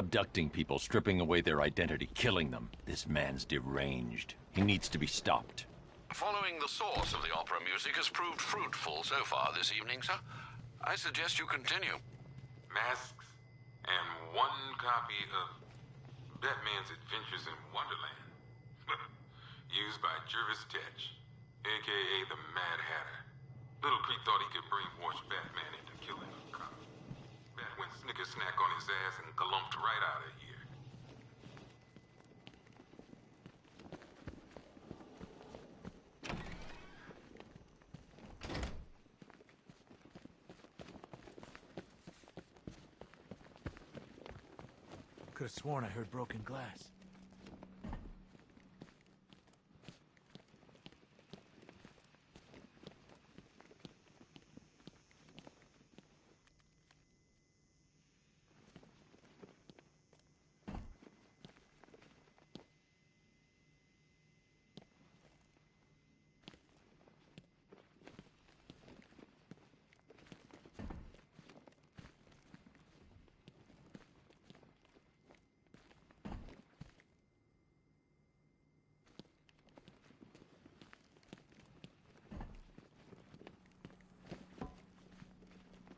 Abducting people, stripping away their identity, killing them. This man's deranged. He needs to be stopped. Following the source of the opera music has proved fruitful so far this evening, sir. I suggest you continue. Masks and one copy of Batman's Adventures in Wonderland. Used by Jervis Tetch, a.k.a. the Mad Hatter. Little Creep thought he could brainwash Batman into killing a cop. Bat went snicker-snack on his ass and galumped right out of here. Could have sworn I heard broken glass.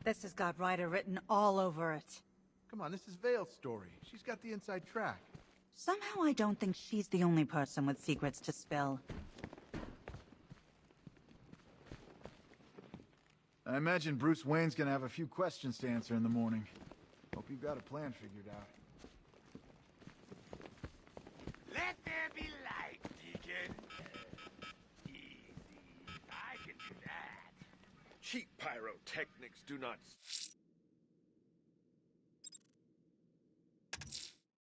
This has got Ryder written all over it. Come on, this is Vale's story. She's got the inside track. Somehow I don't think she's the only person with secrets to spill. I imagine Bruce Wayne's gonna have a few questions to answer in the morning. Hope you've got a plan figured out. Let there be light, Deacon. Easy. I can do that. Cheap pyrotechnics do not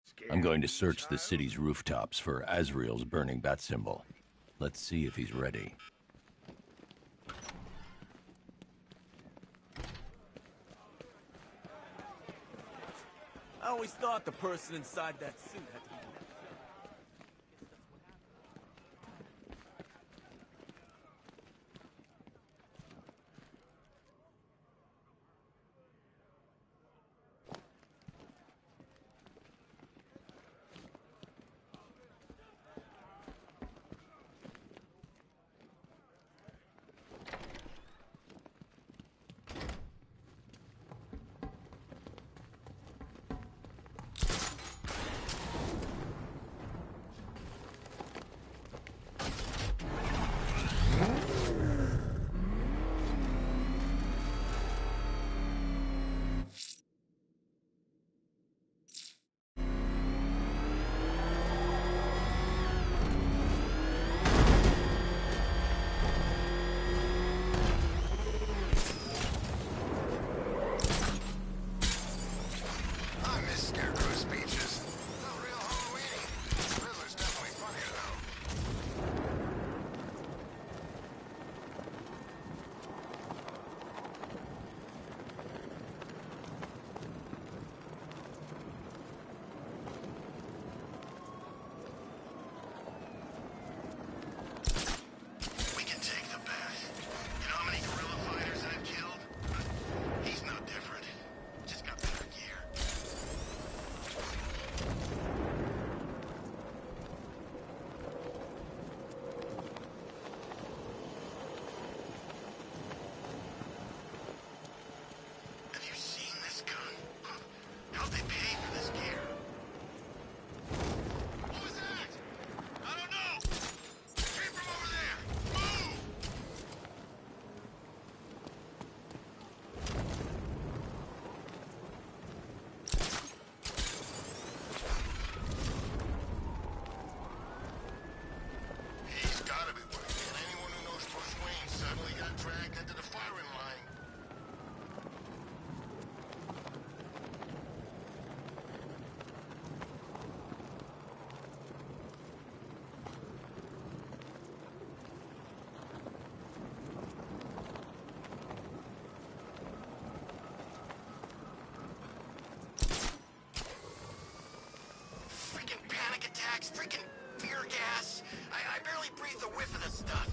scare I'm going to me, search the child. city's rooftops for Azrael's burning bat symbol. Let's see if he's ready. I always thought the person inside that suit had to be... I miss Scarecrow speeches. Not real Halloween-y. Riddler's definitely funnier, though. We can take the bat. You know how many guerrilla fighters I've killed? He's no different. Just got better gear. Have you seen this gun? How'd they pay for this gear? What was that? I don't know! It came from over there! Move! He's gotta be working. Anyone who knows Bruce Wayne suddenly got dragged into the firing line. Freaking panic attacks, freaking fear gas. I barely breathe the whiff of this stuff.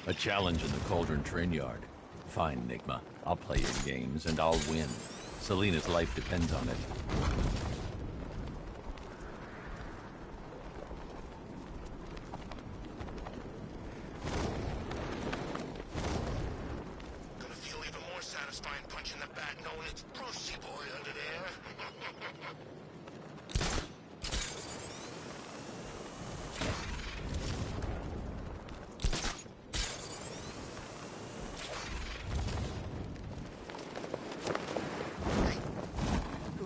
A challenge in the Cauldron train yard. Fine, Enigma. I'll play your games, and I'll win. Selena's life depends on it. Gonna feel even more satisfying punching the bat knowing it's Brucey boy under there.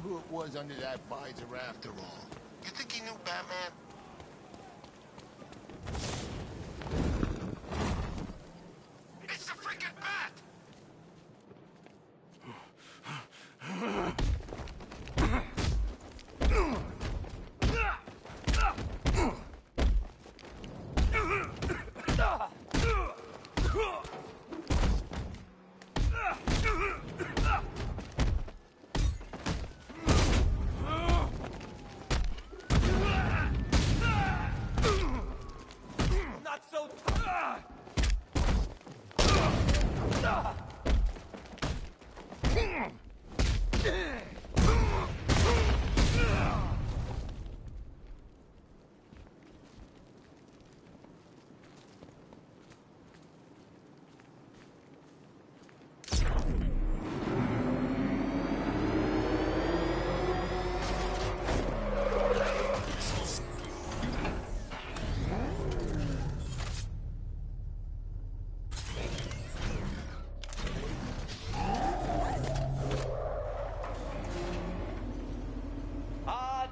Who it was under that visor after all? You think he knew Batman? It's the freaking bat! Not so...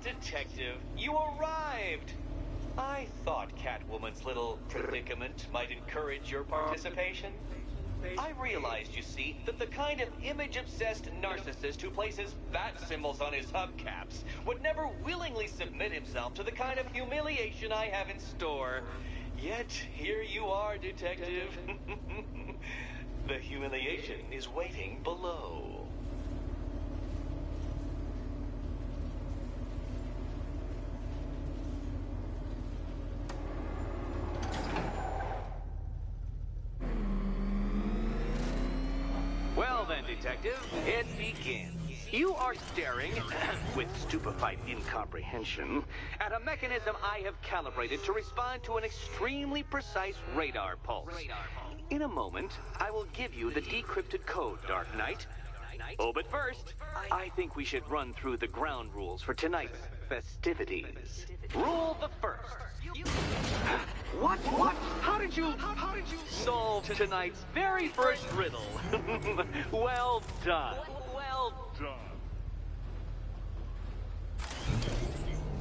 Detective, you arrived! I thought Catwoman's little predicament might encourage your participation. I realized, you see, that the kind of image-obsessed narcissist who places bat symbols on his hubcaps would never willingly submit himself to the kind of humiliation I have in store. Yet, here you are, Detective. The humiliation is waiting below. Well then, Detective, it begins. You are staring, with stupefied incomprehension, at a mechanism I have calibrated to respond to an extremely precise radar pulse. In a moment, I will give you the decrypted code, Dark Knight. Oh, but first, I think we should run through the ground rules for tonight's festivities. Rule the first. What? How did you solve tonight's very first riddle? Well done. Well done.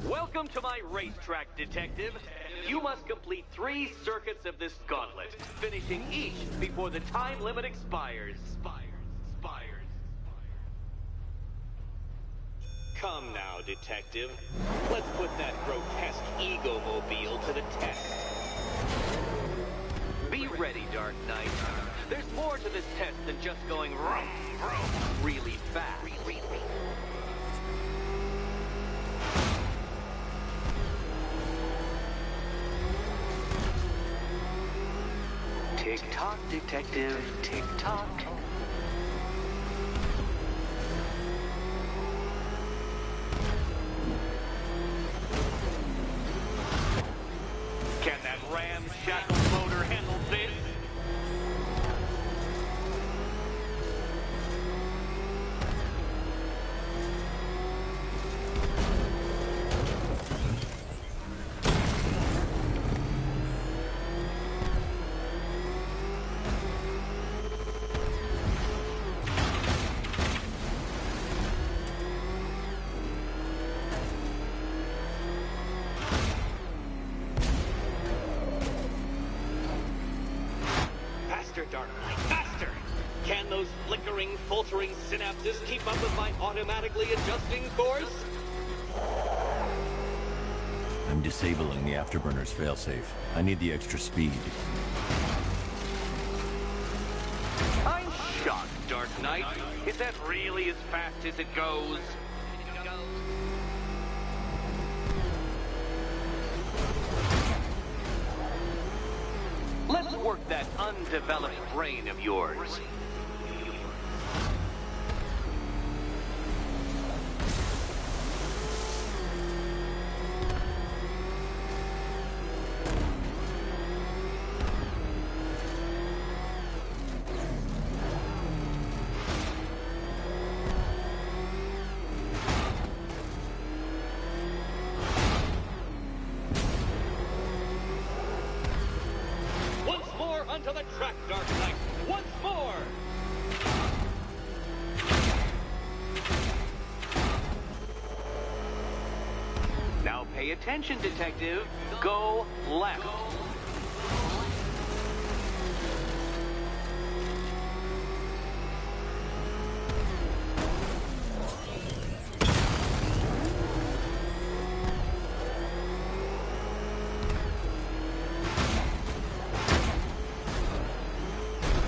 Welcome to my racetrack, Detective. You must complete 3 circuits of this gauntlet, finishing each before the time limit expires. Come now, Detective. Let's put that grotesque ego-mobile to the test. Be ready, Dark Knight. There's more to this test than just going vroom, vroom, really fast. Tick-tock, Detective, tick-tock. Can that ramshackle motor handle this? Dark Knight, faster! Can those flickering, faltering synapses keep up with my automatically adjusting course? I'm disabling the afterburner's failsafe. I need the extra speed. I'm shocked, Dark Knight. Is that really as fast as it goes? Let's work that undeveloped brain of yours. Onto the track, Dark Knight! Once more! Now pay attention, Detective. Go left.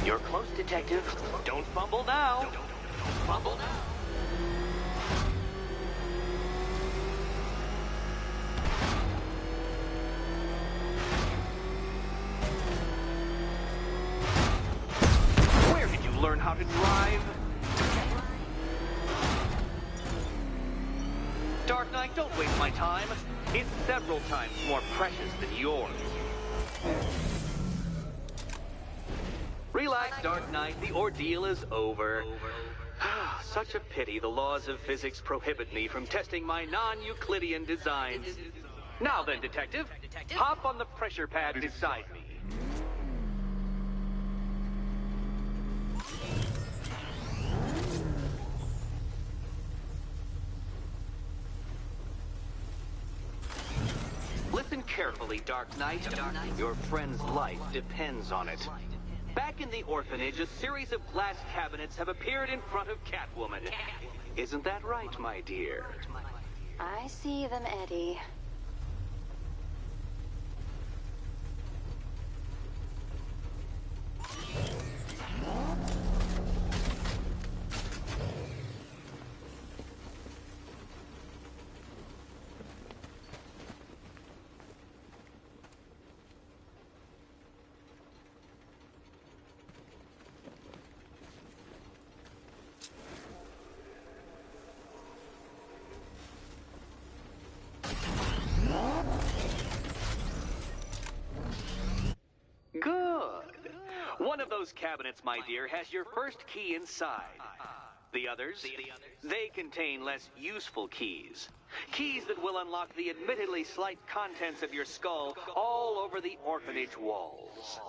You're close, Detective. Don't fumble now. Don't fumble now. Where did you learn how to drive? Dark Knight, don't waste my time. It's several times more precious than yours. Relax, Dark Knight. The ordeal is over. Such a pity the laws of physics prohibit me from testing my non-Euclidean designs. Now then, Detective, hop on the pressure pad beside me. Listen carefully, Dark Knight. Your friend's life depends on it. Back in the orphanage, a series of glass cabinets have appeared in front of Catwoman. Isn't that right, my dear? I see them, Eddie. Good. One of those cabinets, my dear, has your first key inside. The others? They contain less useful keys. Keys that will unlock the admittedly slight contents of your skull all over the orphanage walls.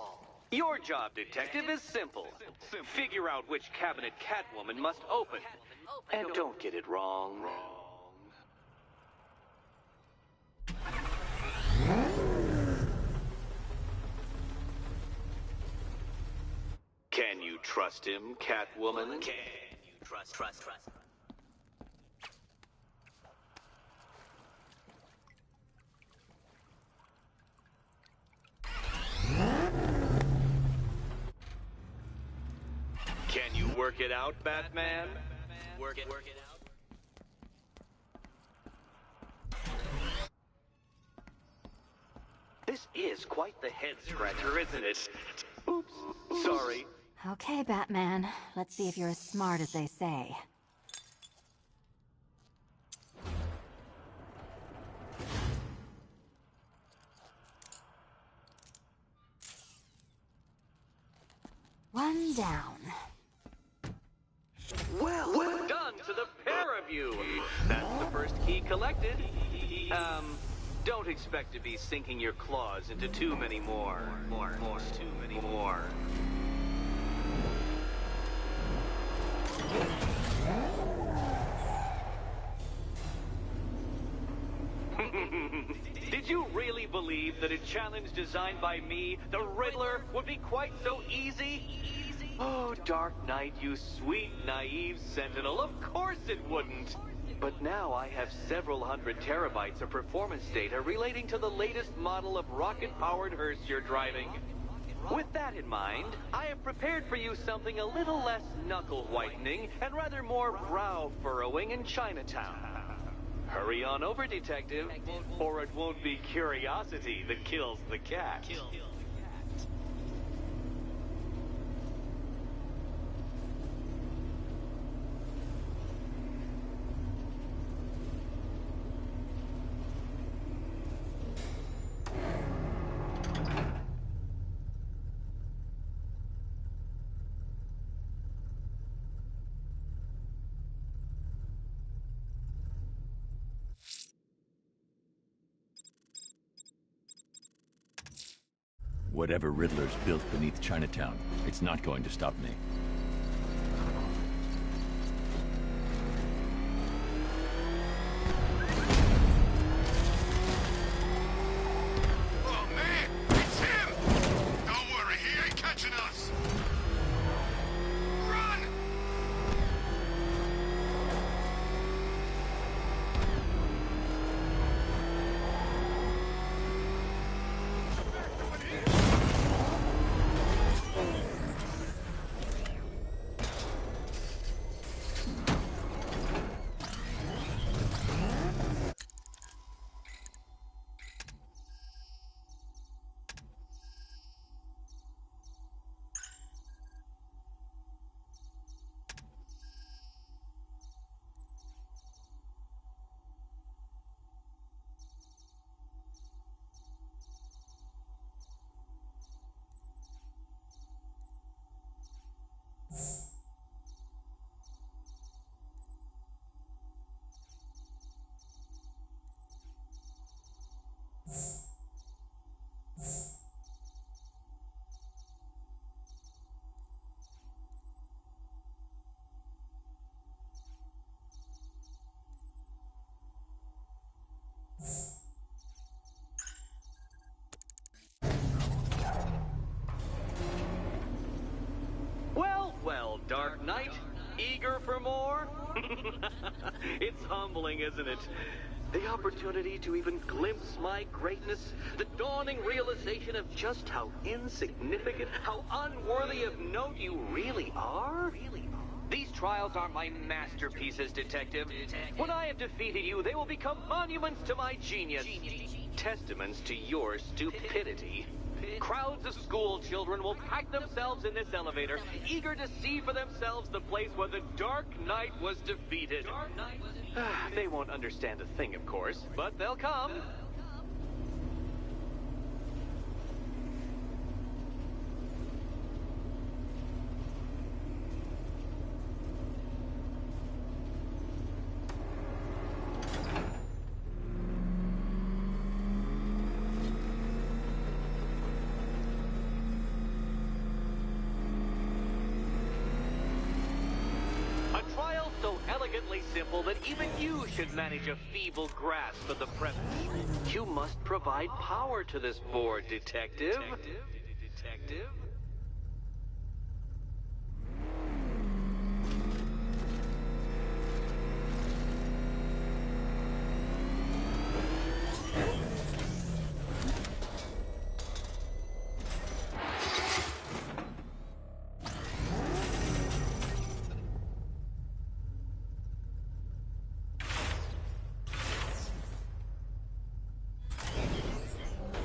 Your job, Detective, is simple. Figure out which cabinet Catwoman must open. And don't get it wrong. Can you trust him, Catwoman? Can you trust? Can you work it out, Batman? Work it out. This is quite the head-scratcher, isn't it? Oops, sorry. Okay, Batman. Let's see if you're as smart as they say. One down. Well done to the pair of you. That's the first key collected. Don't expect to be sinking your claws into too many more. Too many more. Did you really believe that a challenge designed by me, the Riddler, would be quite so easy? Oh, Dark Knight, you sweet, naive sentinel, of course it wouldn't. But now I have several hundred terabytes of performance data relating to the latest model of rocket-powered hearse you're driving. With that in mind, I have prepared for you something a little less knuckle-whitening and rather more brow-furrowing in Chinatown. Hurry on over, Detective, or it won't be curiosity that kills the cat. Whatever Riddler's built beneath Chinatown, it's not going to stop me. Oh, man! It's him! Don't worry, he ain't catching us! Run! Well, Dark Knight, eager for more? It's humbling, isn't it? The opportunity to even glimpse my greatness, the dawning realization of just how insignificant, how unworthy of note you really are? These trials are my masterpieces, Detective. When I have defeated you, they will become monuments to my genius, testaments to your stupidity. Crowds of school children will pack themselves in this elevator, eager to see for themselves the place where the Dark Knight was defeated. They won't understand a thing, of course, but they'll come. Elegantly simple that even you should manage a feeble grasp of the premise. You must provide power to this board, Detective. Detective?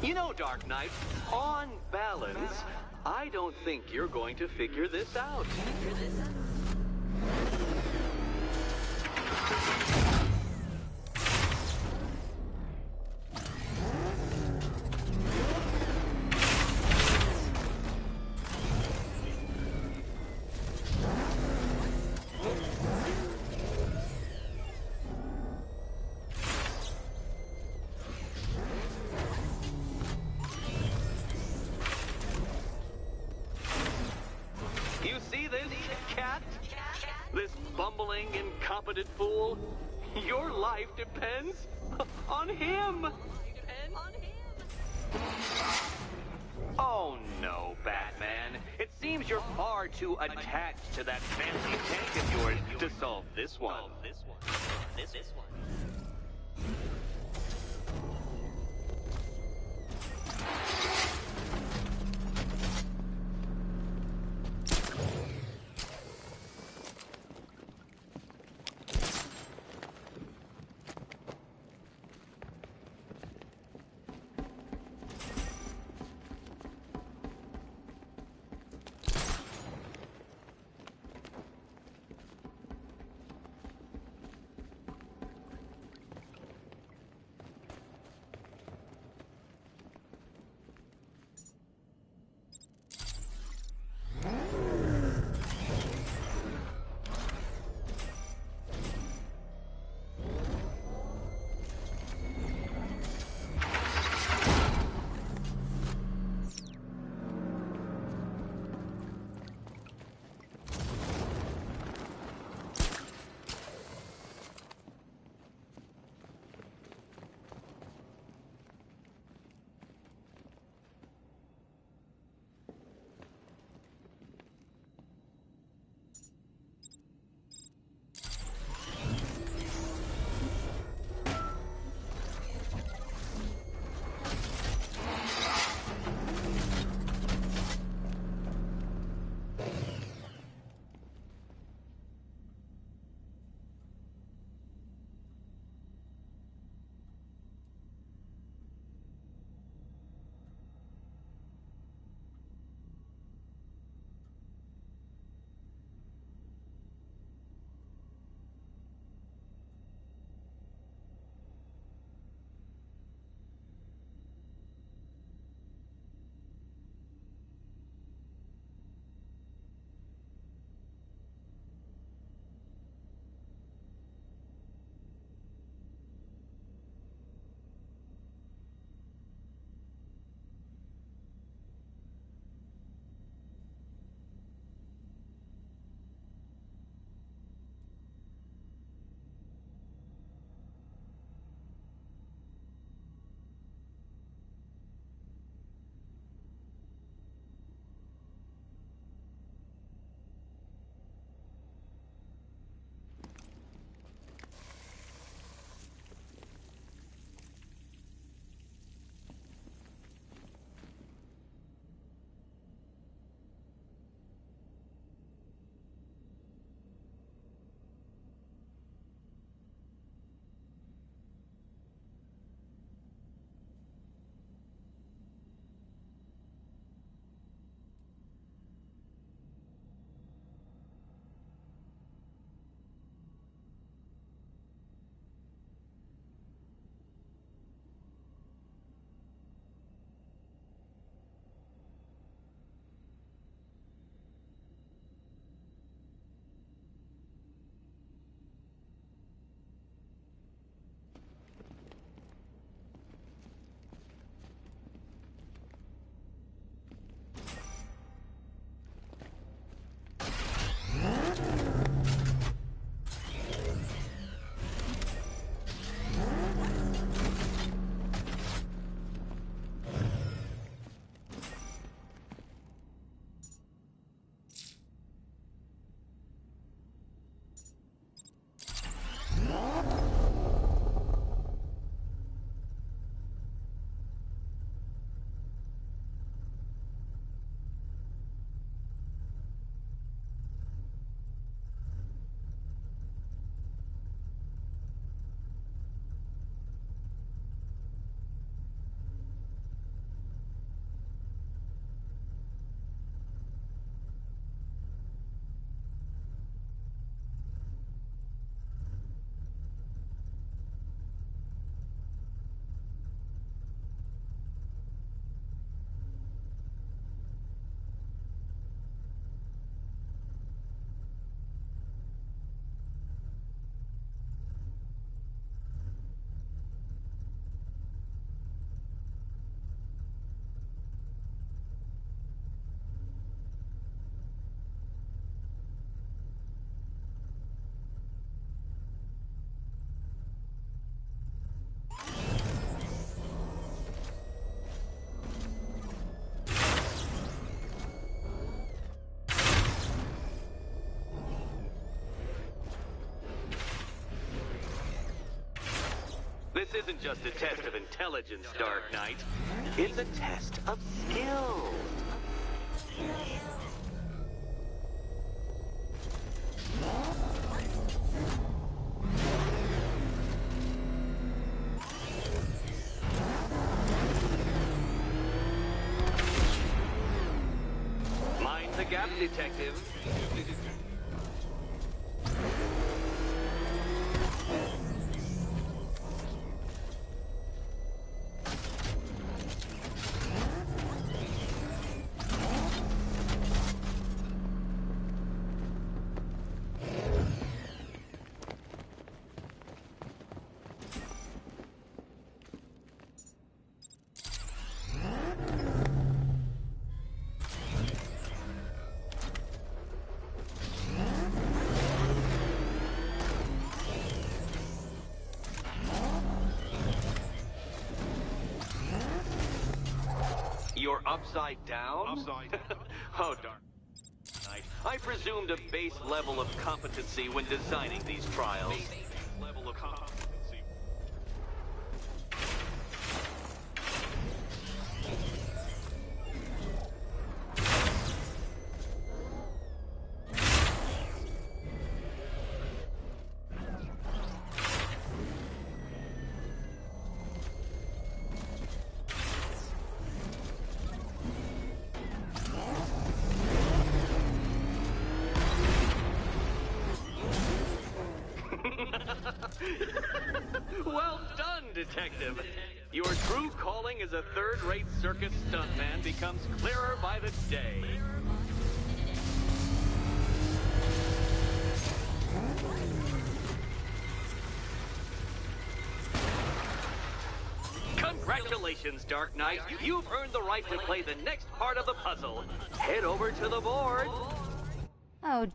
You know, Dark Knight, on balance, I don't think you're going to figure this out. This bumbling, incompetent fool, your life depends on him. Oh no, Batman. It seems you're far too attached to that fancy tank of yours to solve this one. This one. isn't just a test of intelligence, Dark Knight. It's a test of skill. Mind the gap, detective. You're upside down? Upside down. Oh, darn. I presumed a base level of competency when designing these trials. Level of competency. Well done, detective. Your true calling as a third-rate circus stuntman becomes clearer by the day. Congratulations, Dark Knight. You've earned the right to play the next part of the puzzle. Head over to the board. Oh.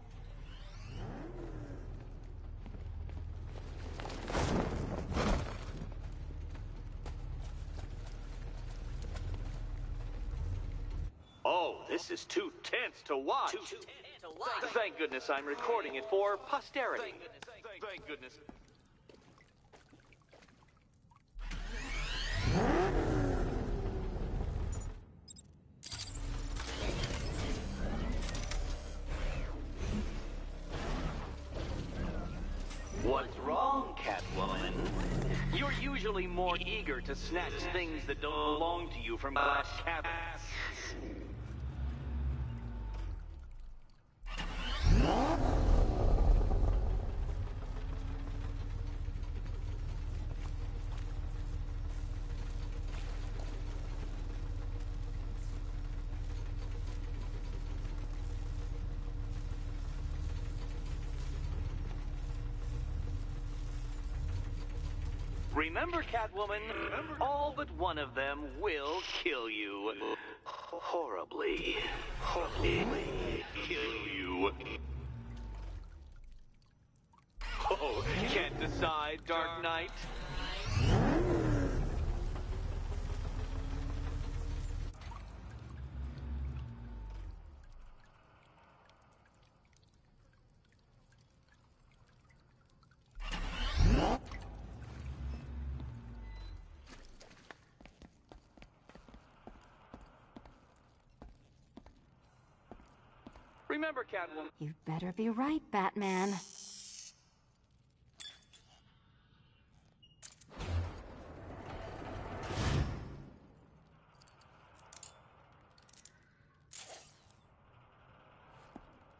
Oh, this is too tense to watch. Thank goodness I'm recording it for posterity. Thank goodness. What's wrong, Catwoman? You're usually more eager to snatch things that don't belong to you from glass cabinets. Remember, Catwoman, all but one of them will kill you. Horribly. Horribly kill you. Oh, can't decide, Dark Knight? Remember, Catwoman. You better be right, Batman.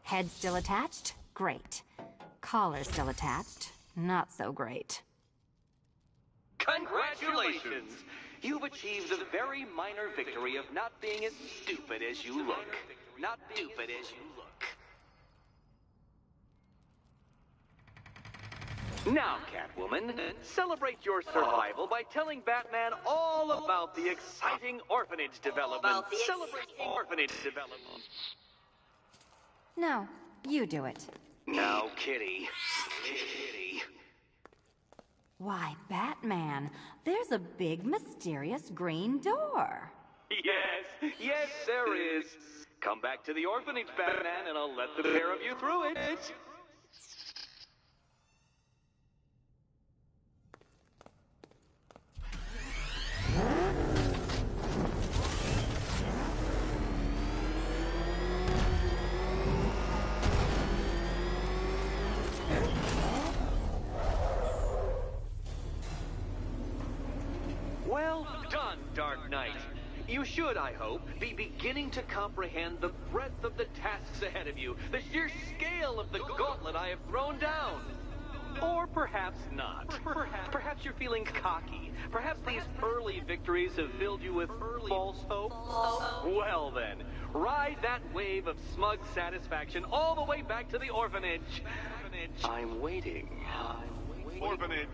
Head still attached? Great. Collar still attached? Not so great. Congratulations! You've achieved the very minor victory of not being as stupid as you look. Not stupid as you look. Now, Catwoman, celebrate your survival by telling Batman all about the exciting orphanage development. Celebrate orphanage development. No, you do it. Now, Kitty. Kitty. Why, Batman, there's a big, mysterious green door. Yes, yes, there is. Come back to the orphanage, Batman, and I'll let the pair of you through it. done, Dark Knight. You should, I hope, be beginning to comprehend the breadth of the tasks ahead of you, the sheer scale of the gauntlet I have thrown down. Or perhaps not. Perhaps you're feeling cocky. Perhaps these early victories have filled you with false hope. Well then, ride that wave of smug satisfaction all the way back to the orphanage. I'm waiting. Orphanage.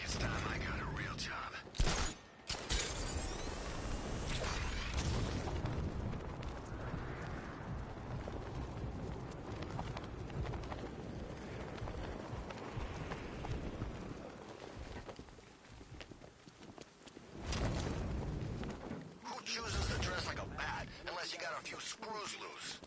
It's time I got a real job. Who chooses to dress like a bat unless you got a few screws loose?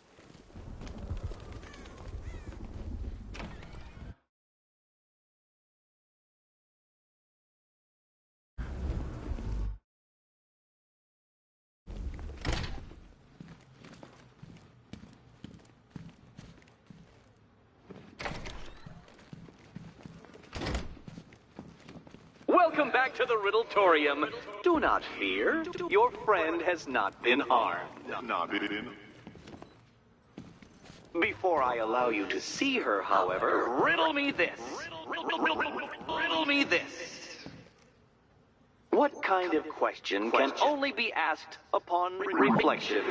Welcome back to the Riddletorium. Do not fear. Your friend has not been harmed. Before I allow you to see her, however, riddle me this. Riddle me this. What kind of question can only be asked upon reflection?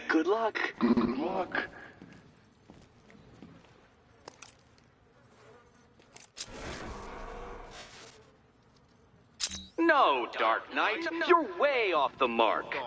Good luck. Good luck. No, Dark Knight, you're way off the mark.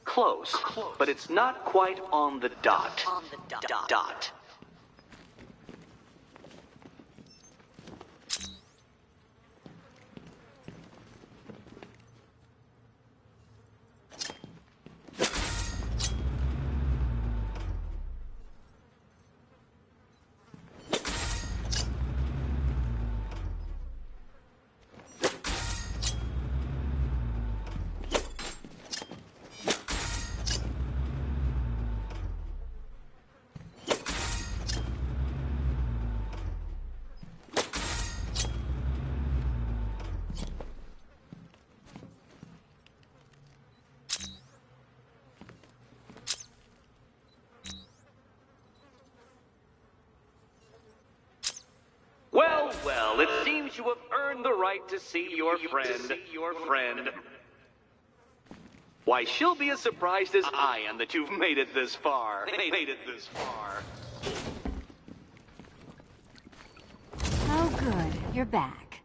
Close, but it's not quite on the dot. Dot. well, it seems you have earned the right to see your friend. Why, she'll be as surprised as I am that you've made it this far. Oh, good. You're back.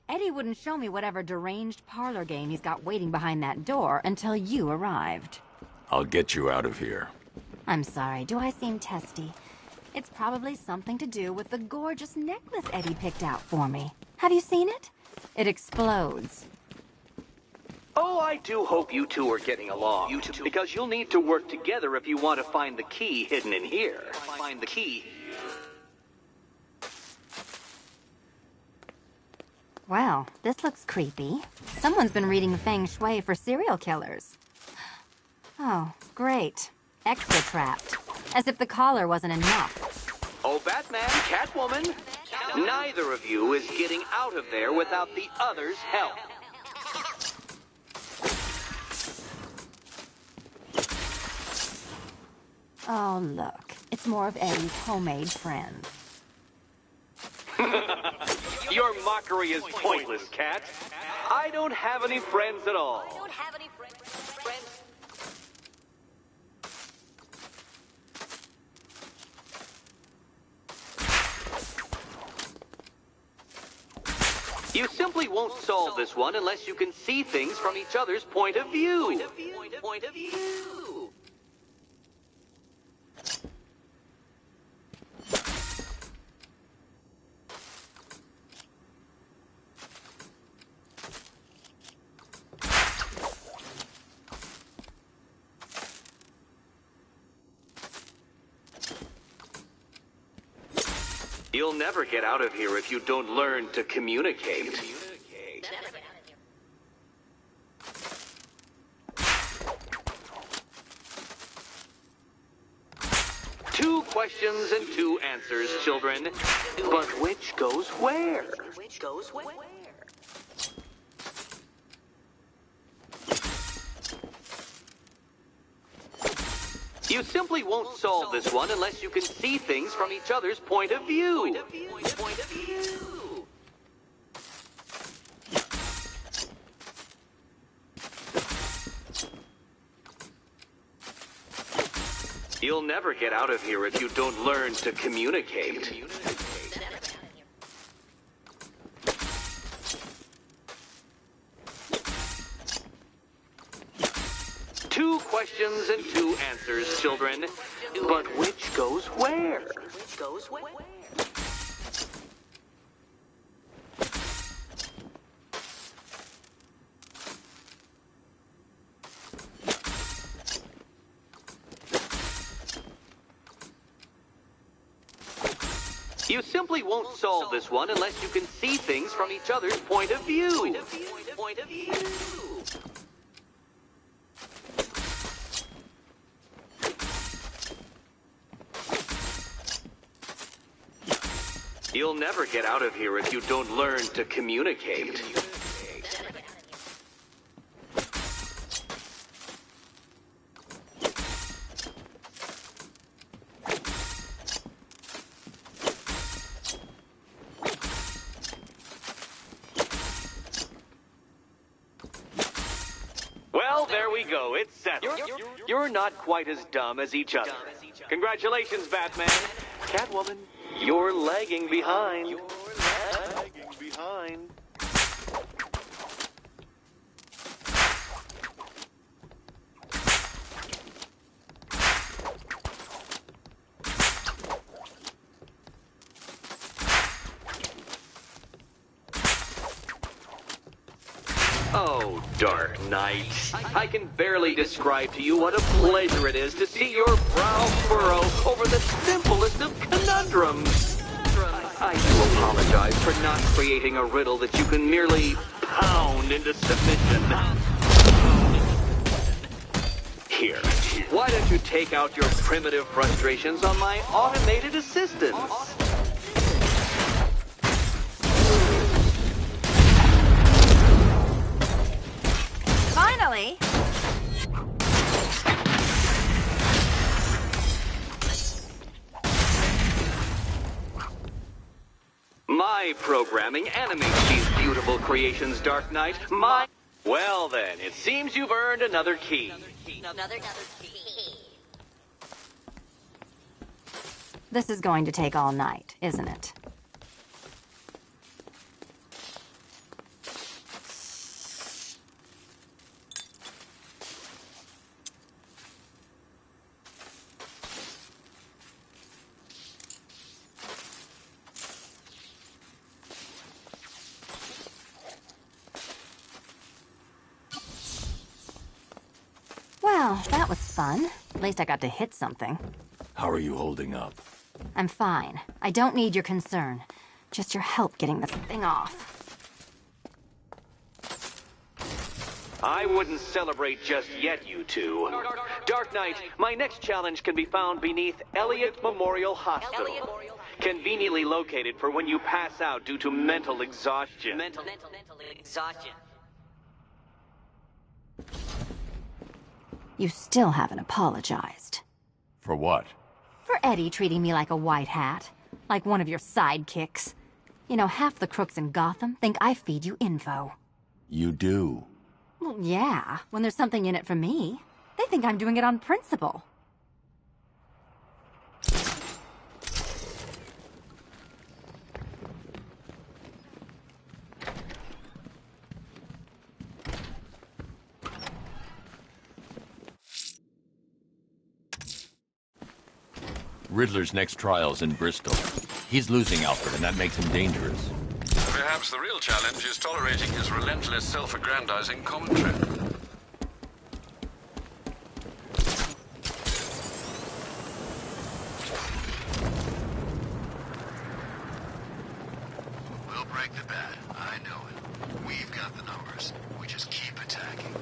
Eddie wouldn't show me whatever deranged parlor game he's got waiting behind that door until you arrived. I'll get you out of here. I'm sorry, do I seem testy? It's probably something to do with the gorgeous necklace Eddie picked out for me. Have you seen it? It explodes. Oh, I do hope you two are getting along. Because you'll need to work together if you want to find the key hidden in here. Find the key. Well, this looks creepy. Someone's been reading Feng Shui for serial killers. Oh, great. Extra trapped. As if the collar wasn't enough. Oh, Batman, Catwoman, neither of you is getting out of there without the other's help. Oh, look. It's more of Eddie's homemade friends. Your mockery is pointless, Cat. I don't have any friends at all. You simply won't solve this one unless you can see things from each other's point of view. You'll never get out of here if you don't learn to communicate. Two questions and two answers, children. But which goes where? You simply won't solve this one unless you can see things from each other's point of view. You'll never get out of here if you don't learn to communicate. Two questions and two answers, children. But which goes where? You simply won't solve this one unless you can see things from each other's point of view. You'll never get out of here if you don't learn to communicate. Well, there we go. It's settled. You're not quite as dumb as each other. Congratulations, Batman. Catwoman, you're lagging behind. Oh, Dark Knight. I can barely describe to you what a pleasure it is to see your brow furrow over the simplest of conundrums. I do apologize for not creating a riddle that you can merely pound into submission. Here, why don't you take out your primitive frustrations on my automated assistants? Finally! My programming animates these beautiful creations, Dark Knight. Well then, it seems you've earned another key. This is going to take all night, isn't it? Well, that was fun. At least I got to hit something. How are you holding up? I'm fine. I don't need your concern. Just your help getting this thing off. I wouldn't celebrate just yet, you two. Dark Knight, my next challenge can be found beneath Elliott Memorial Hospital. Conveniently located for when you pass out due to mental exhaustion. Mental exhaustion. You still haven't apologized. For what? For Eddie treating me like a white hat. Like one of your sidekicks. You know, half the crooks in Gotham think I feed you info. You do? Well, yeah, when there's something in it for me. They think I'm doing it on principle. Riddler's next trial's in Bristol. He's losing Alfred, and that makes him dangerous. Perhaps the real challenge is tolerating his relentless self-aggrandizing commentary. We'll break the bat. I know it. We've got the numbers. We just keep attacking.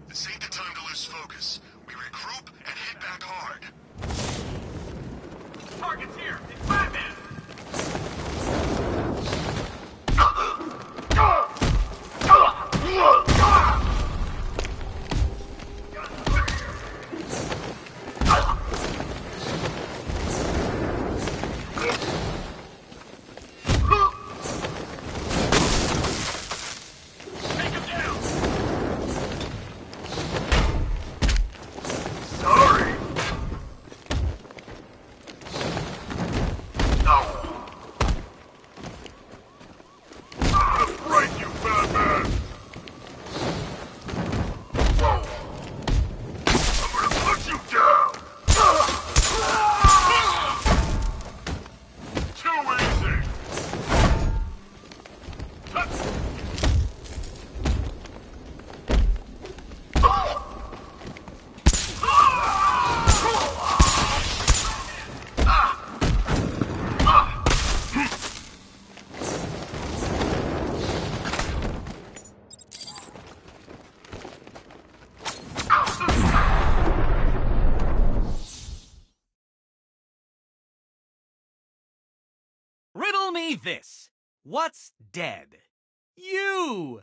This ain't the time to lose focus. We regroup and hit back hard. Target's here! It's Batman! Riddle me this. What's dead? You!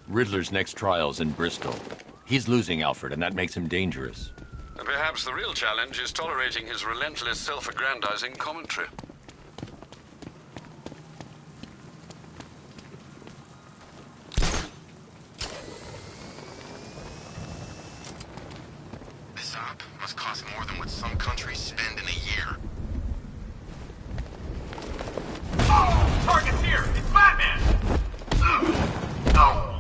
Riddler's next trial's in Bristol. He's losing Alfred, and that makes him dangerous. And perhaps the real challenge is tolerating his relentless self-aggrandizing commentary. This op must cost more than what some countries spend in a year. Oh! Target's here! It's Batman! No!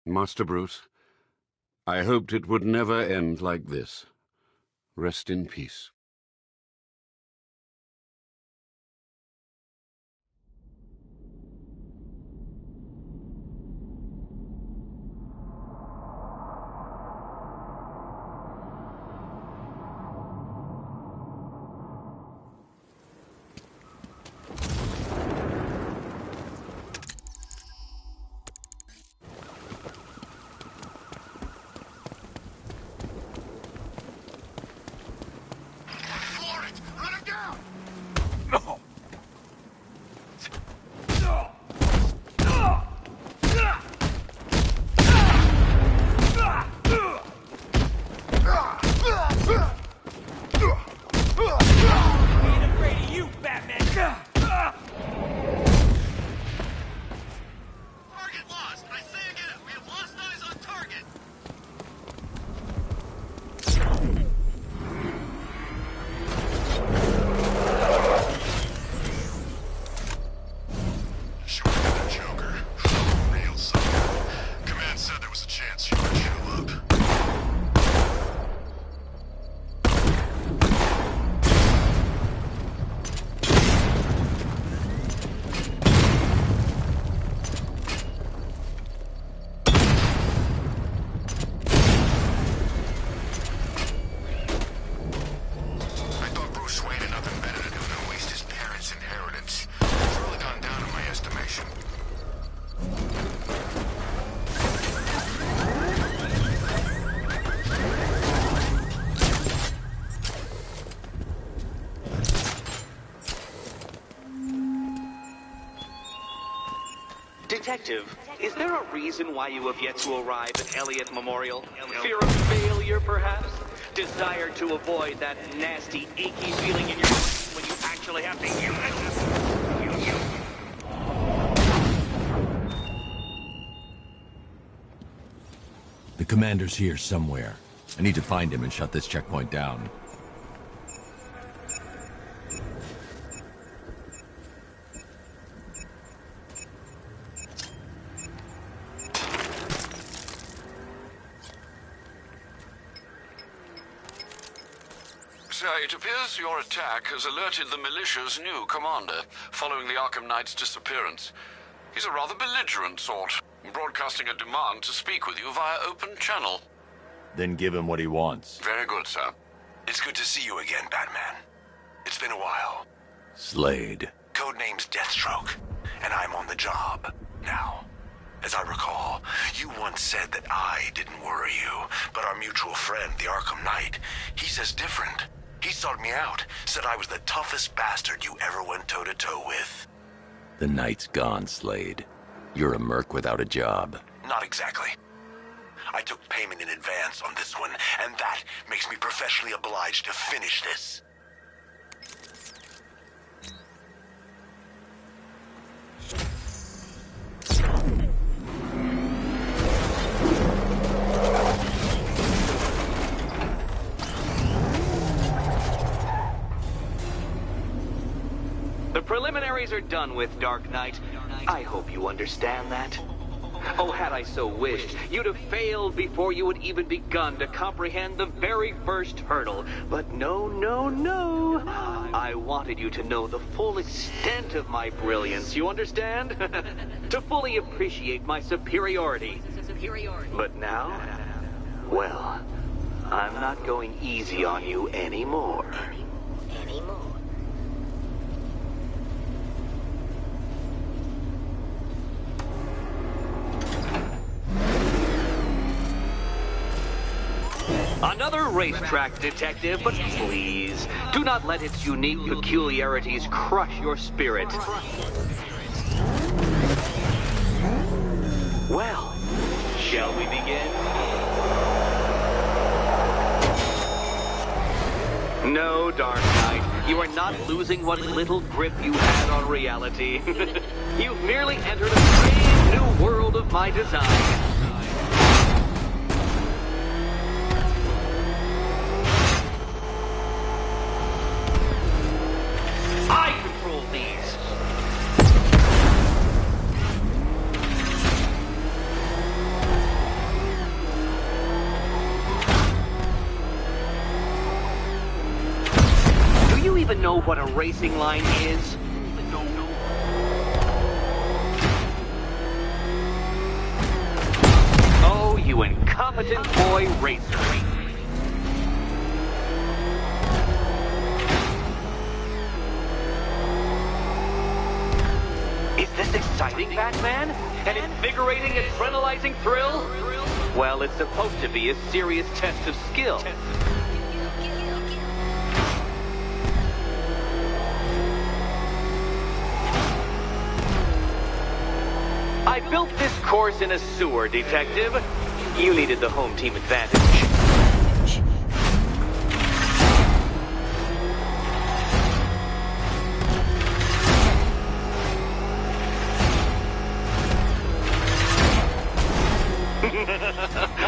Master Bruce, I hoped it would never end like this. Rest in peace. Detective, is there a reason why you have yet to arrive at Elliott Memorial? Fear of failure, perhaps? Desire to avoid that nasty, achy feeling in your brain when you actually have to use it? The commander's here somewhere. I need to find him and shut this checkpoint down. Sir, it appears your attack has alerted the militia's new commander, following the Arkham Knight's disappearance. He's a rather belligerent sort, broadcasting a demand to speak with you via open channel. Then give him what he wants. Very good, sir. It's good to see you again, Batman. It's been a while. Slade. Codename Deathstroke, and I'm on the job now. As I recall, you once said that I didn't worry you, but our mutual friend, the Arkham Knight, he says different. He sought me out, said I was the toughest bastard you ever went toe-to-toe with. The night's gone, Slade. You're a merc without a job. Not exactly. I took payment in advance on this one, and that makes me professionally obliged to finish this. The preliminaries are done with, Dark Knight. I hope you understand that. Oh, had I so wished, you'd have failed before you had even begun to comprehend the very first hurdle. But no, no, no. I wanted you to know the full extent of my brilliance, you understand? To fully appreciate my superiority. But now, well, I'm not going easy on you anymore. Another racetrack, detective, but please, do not let its unique peculiarities crush your spirit. Well, shall we begin? No, Dark Knight, you are not losing what little grip you had on reality. You've merely entered a strange new world of my design. I control these. Do you even know what a racing line is? Oh, you incompetent boy racer. Is this exciting, Batman? An invigorating, adrenalizing thrill? Well, it's supposed to be a serious test of skill. I built this course in a sewer, Detective. You needed the home team advantage.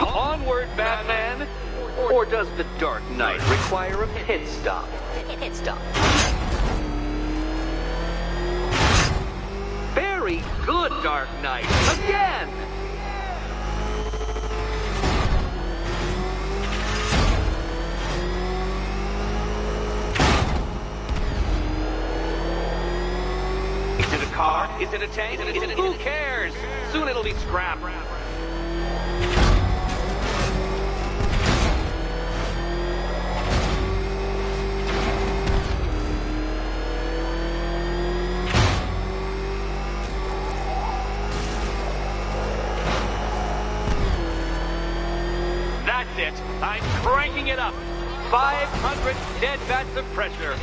Onward, Batman! Or does the Dark Knight require a pit stop? Pit stop. Very good, Dark Knight. Again! Is it a car? Is it a tank? Who cares? Soon it'll be scrap. That's it. I'm cranking it up. 500 dead vats of pressure.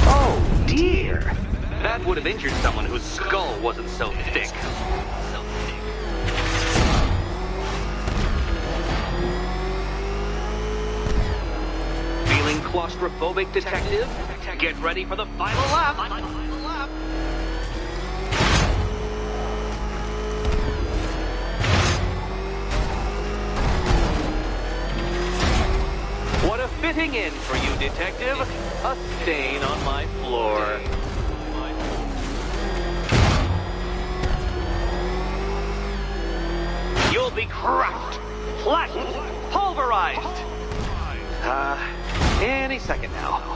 Oh, dear. That would have injured someone whose skull wasn't so thick. Feeling claustrophobic, Detective? Get ready for the final lap. What a fitting end for you, Detective. A stain on my floor. You'll be crushed, flattened, pulverized. Any second now.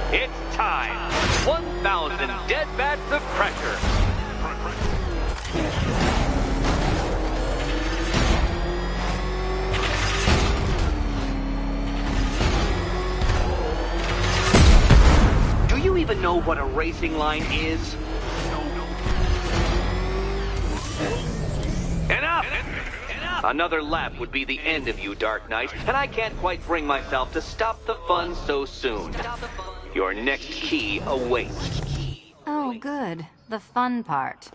It's time. 1 1,000 dead bats of pressure. Do you even know what a racing line is? Enough! Another lap would be the end of you, Dark Knight, and I can't quite bring myself to stop the fun so soon. Your next key awaits. Oh, good. The fun part.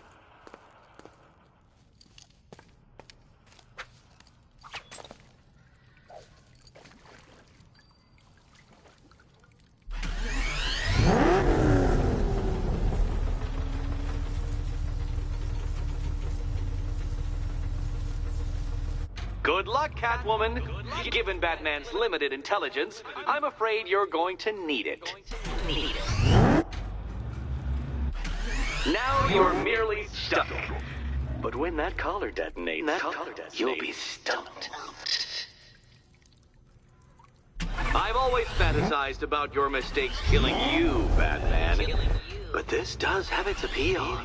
Good luck, Catwoman. Given Batman's limited intelligence, I'm afraid you're going to need it. Now you're merely stuck. But when that collar detonates, you'll be stumped. I've always fantasized about your mistakes killing you, Batman. But this does have its appeal.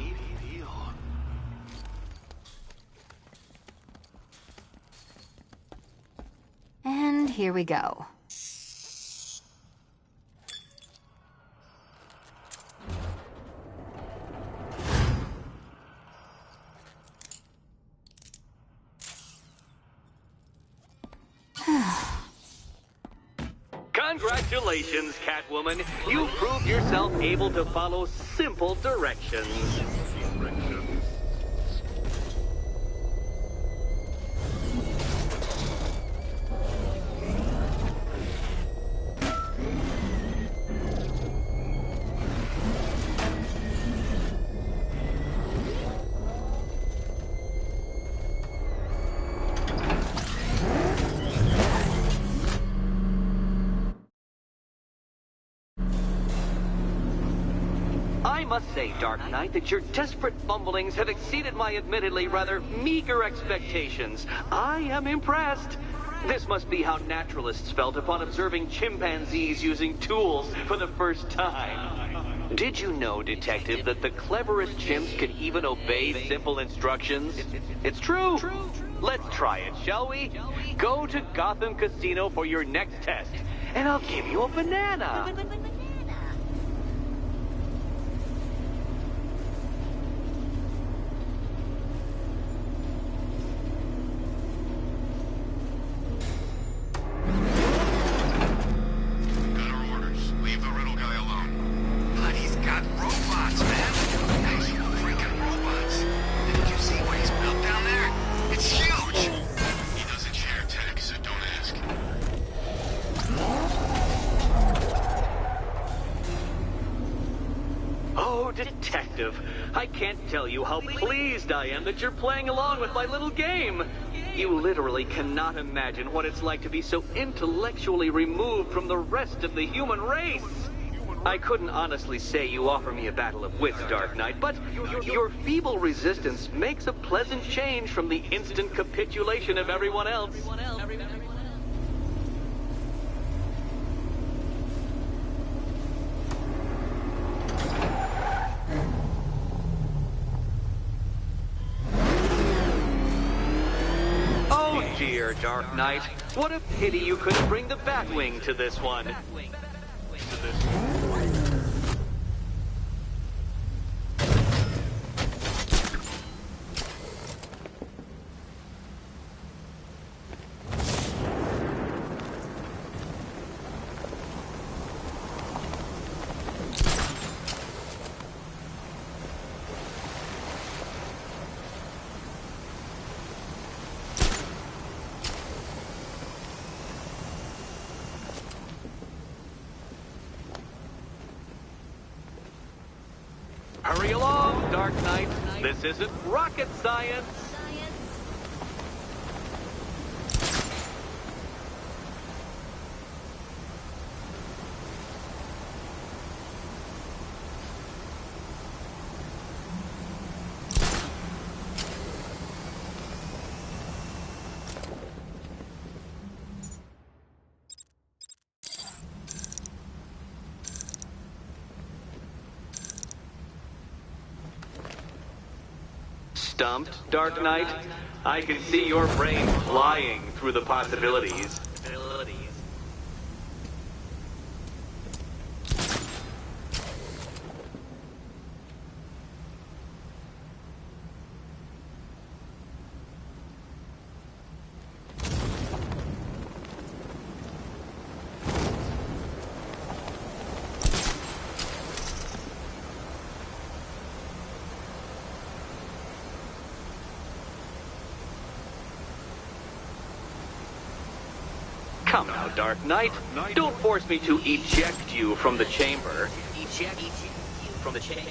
And here we go. Congratulations, Catwoman. You've proved yourself able to follow simple directions. I must say, Dark Knight, that your desperate fumblings have exceeded my admittedly rather meager expectations. I am impressed. This must be how naturalists felt upon observing chimpanzees using tools for the first time. Did you know, Detective, that the cleverest chimps can even obey simple instructions? It's true. Let's try it, shall we? Go to Gotham Casino for your next test, and I'll give you a banana. Detective, I can't tell you how pleased I am that you're playing along with my little game. You literally cannot imagine what it's like to be so intellectually removed from the rest of the human race. I couldn't honestly say you offer me a battle of wits, Dark Knight, but your feeble resistance makes a pleasant change from the instant capitulation of everyone else. Dear Dark Knight, what a pity you couldn't bring the Batwing to this one. Hurry along, Dark Knight. This isn't rocket science. Stumped, Dark Knight? I can see your brain flying through the possibilities. Come now, Dark Knight. Don't force me to eject you from the chamber. Eject you from the chamber.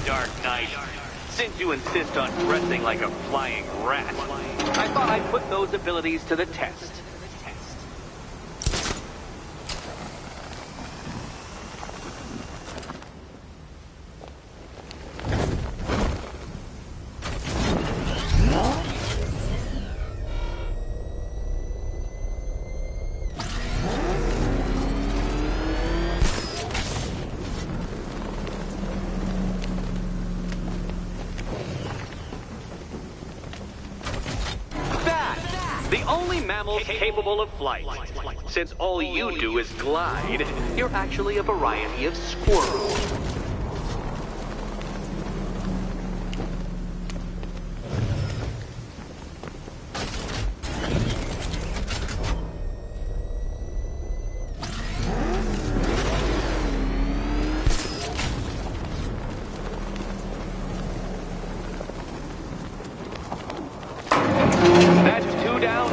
Dark Knight. Since you insist on dressing like a flying rat, I thought I'd put those abilities to the test. The only mammal capable of flight. Since all you do is glide, you're actually a variety of squirrel.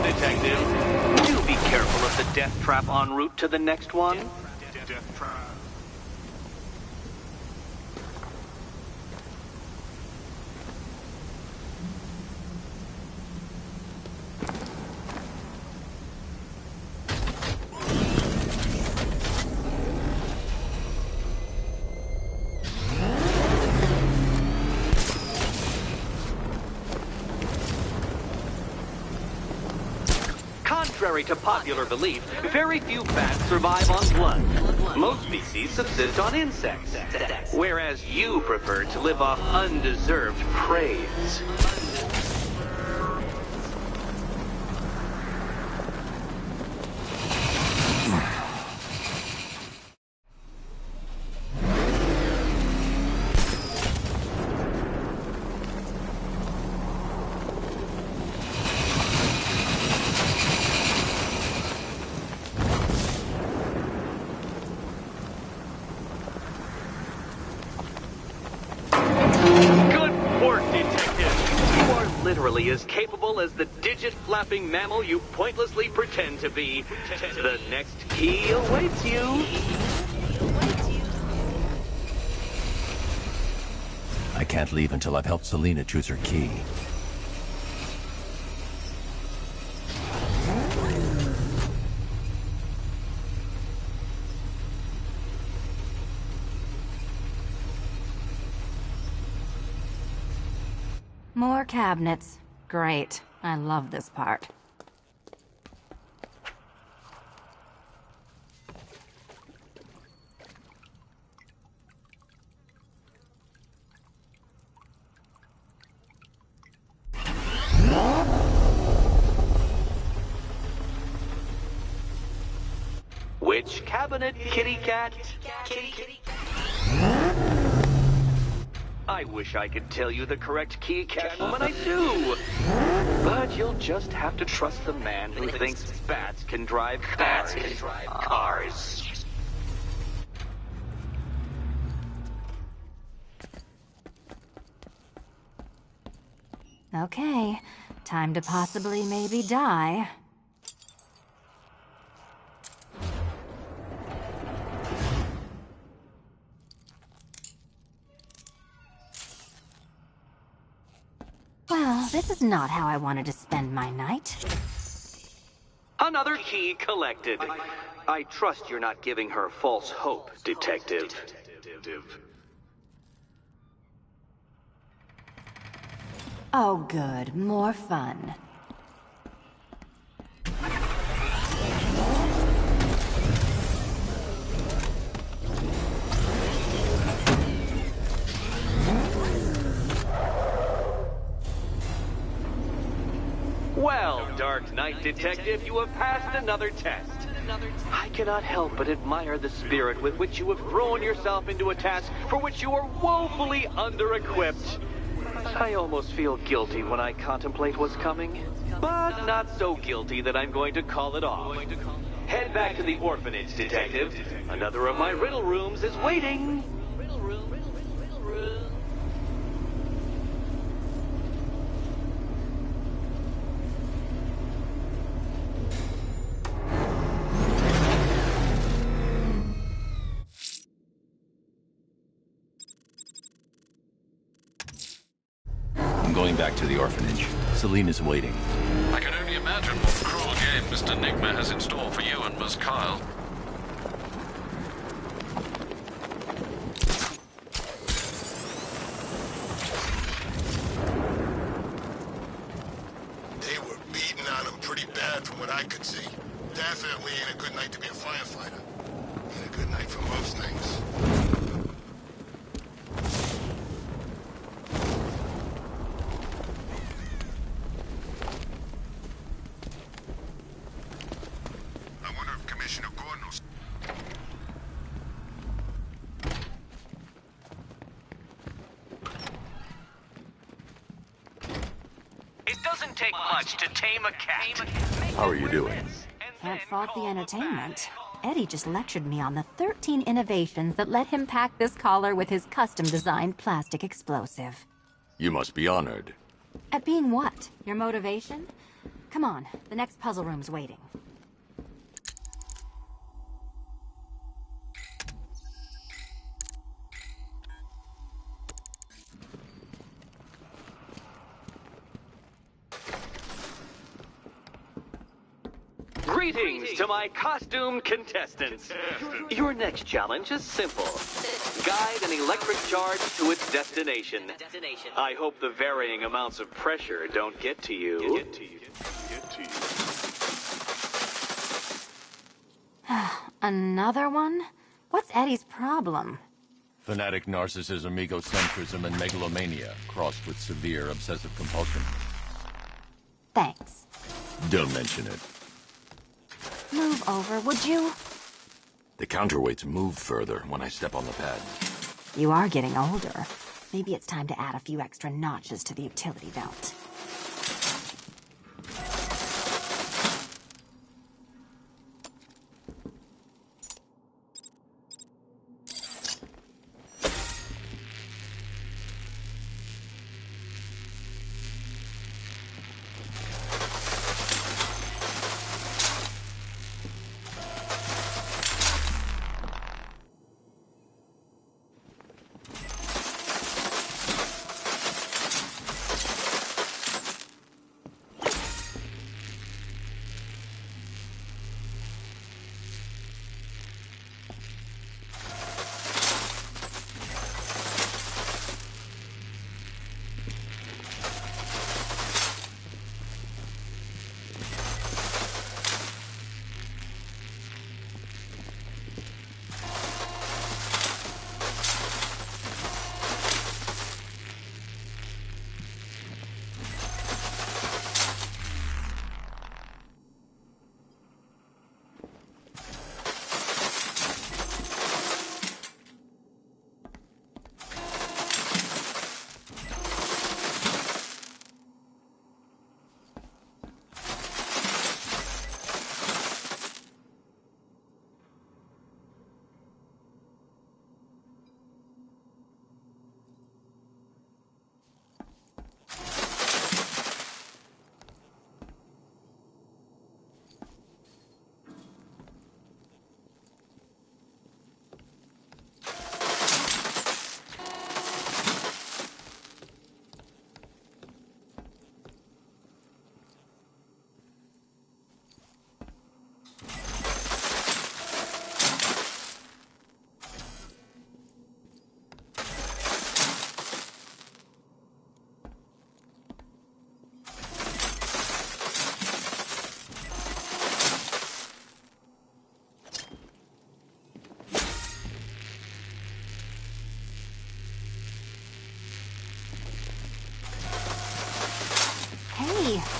Detective, do be careful of the death trap en route to the next one. Death trap. Contrary to popular belief, very few bats survive on blood. Most species subsist on insects, whereas you prefer to live off undeserved praise. nearly as capable as the digit-flapping mammal you pointlessly pretend to be. The next key awaits you. I can't leave until I've helped Selina choose her key. More cabinets. Great. I love this part. Which cabinet, kitty cat? Kitty I wish I could tell you the correct key, Catwoman, I do. But you'll just have to trust the man who thinks bats can drive cars. Okay, time to possibly maybe die. Well, this is not how I wanted to spend my night. Another key collected. I trust you're not giving her false hope, Detective. Oh good, more fun. Well, Dark Knight Detective, you have passed another test. I cannot help but admire the spirit with which you have thrown yourself into a task for which you are woefully under-equipped. I almost feel guilty when I contemplate what's coming, but not so guilty that I'm going to call it off. Head back to the orphanage, Detective. Another of my riddle rooms is waiting. I'm going back to the orphanage. Selina's waiting. I can only imagine what cruel game Mr. Nigma has in store for you and Miss Kyle. They were beating on him pretty bad from what I could see. Definitely ain't a good night to be a firefighter. Ain't a good night for most things. Doesn't take much to tame a cat. How are you doing? Can't fault the entertainment. Eddie just lectured me on the 13 innovations that let him pack this collar with his custom-designed plastic explosive. You must be honored. At being what? Your motivation? Come on, the next puzzle room's waiting. Greetings to my costumed contestants. Your next challenge is simple. Guide an electric charge to its destination. I hope the varying amounts of pressure don't get to you. Another one? What's Eddie's problem? Fanatic narcissism, egocentrism, and megalomania, crossed with severe obsessive compulsion. Thanks. Don't mention it. Move over, would you? The counterweights move further when I step on the pad. You are getting older. Maybe it's time to add a few extra notches to the utility belt.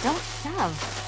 Don't shove.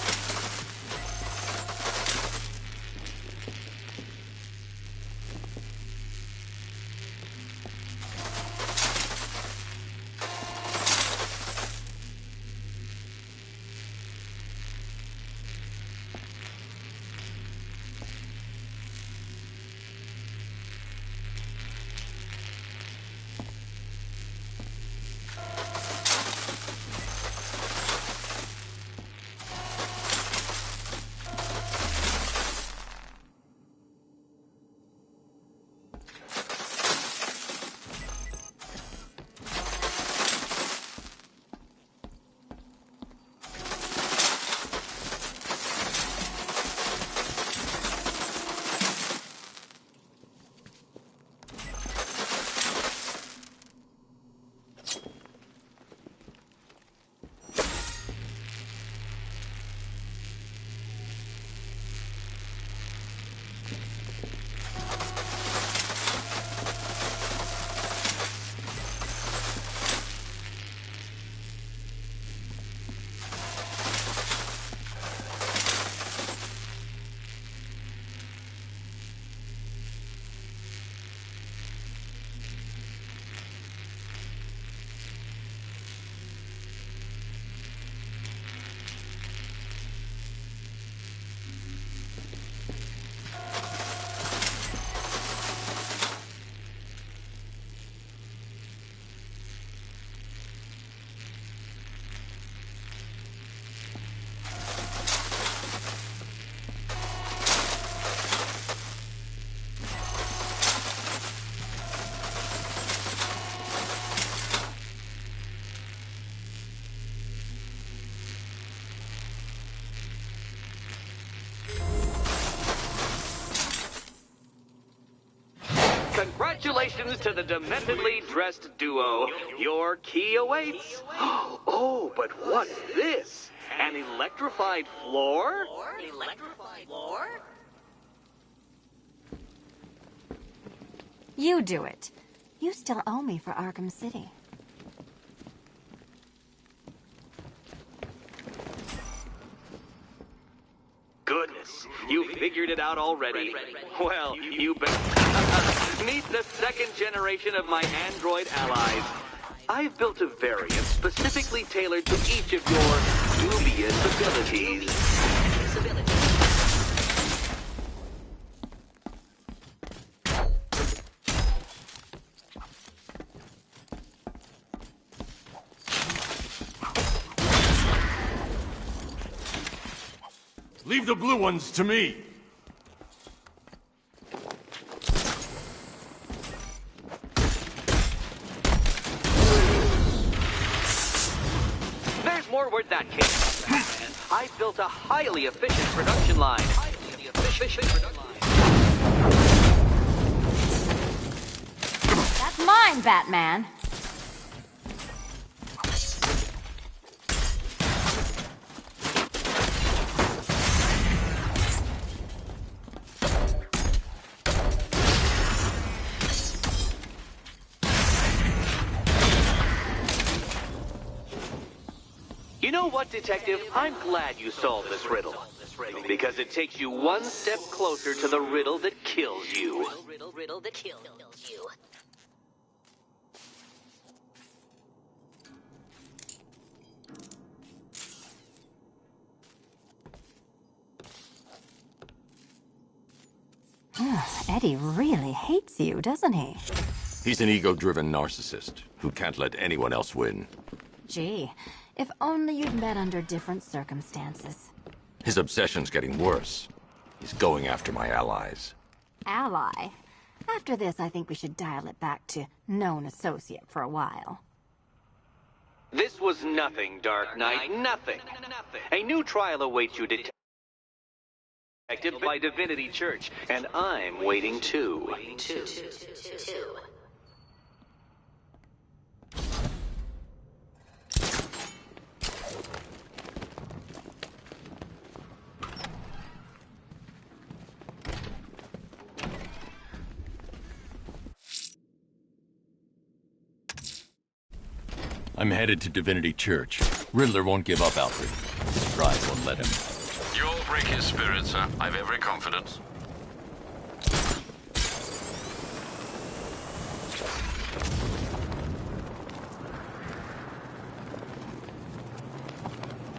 Congratulations to the dementedly dressed duo. Your key awaits. Oh, but what's this? An electrified floor? Electrified floor? You do it. You still owe me for Arkham City. Goodness, you figured it out already. Well, you bet. Meet the second generation of my android allies. I've built a variant specifically tailored to each of your dubious abilities. Leave the blue ones to me. There's more where that came from. I've built a highly efficient production line. That's mine, Batman. You know what, Detective? I'm glad you solved this riddle. Because it takes you one step closer to the riddle that kills you. Riddle that kills you. Eddie really hates you, doesn't he? He's an ego-driven narcissist who can't let anyone else win. Gee, if only you'd met under different circumstances. His obsession's getting worse. He's going after my allies. Ally? After this, I think we should dial it back to known associate for a while. This was nothing, Dark Knight, nothing. A new trial awaits you, Detective, by Divinity Church, and I'm waiting too. I'm headed to Divinity Church. Riddler won't give up, Alfred. let him. You'll break his spirit, sir. I've every confidence.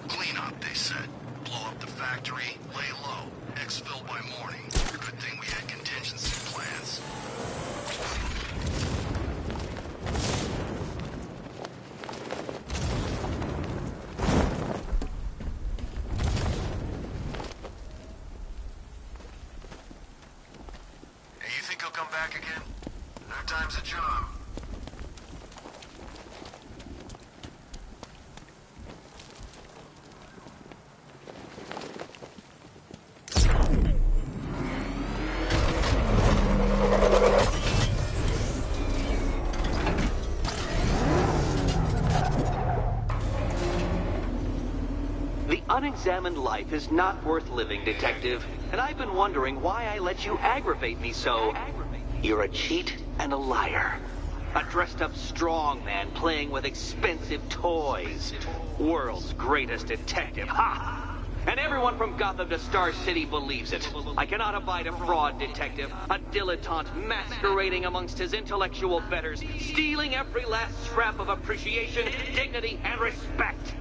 Clean up, they said. Blow up the factory, lay low. Exfil by morning. Good thing we had contingency plans. Hey, you think he'll come back again? Third time's a charm. The unexamined life is not worth living, Detective. And I've been wondering why I let you aggravate me so. You're a cheat and a liar. A dressed-up strongman playing with expensive toys. World's greatest detective, ha! And everyone from Gotham to Star City believes it. I cannot abide a fraud detective, a dilettante masquerading amongst his intellectual betters, stealing every last scrap of appreciation, dignity, and respect.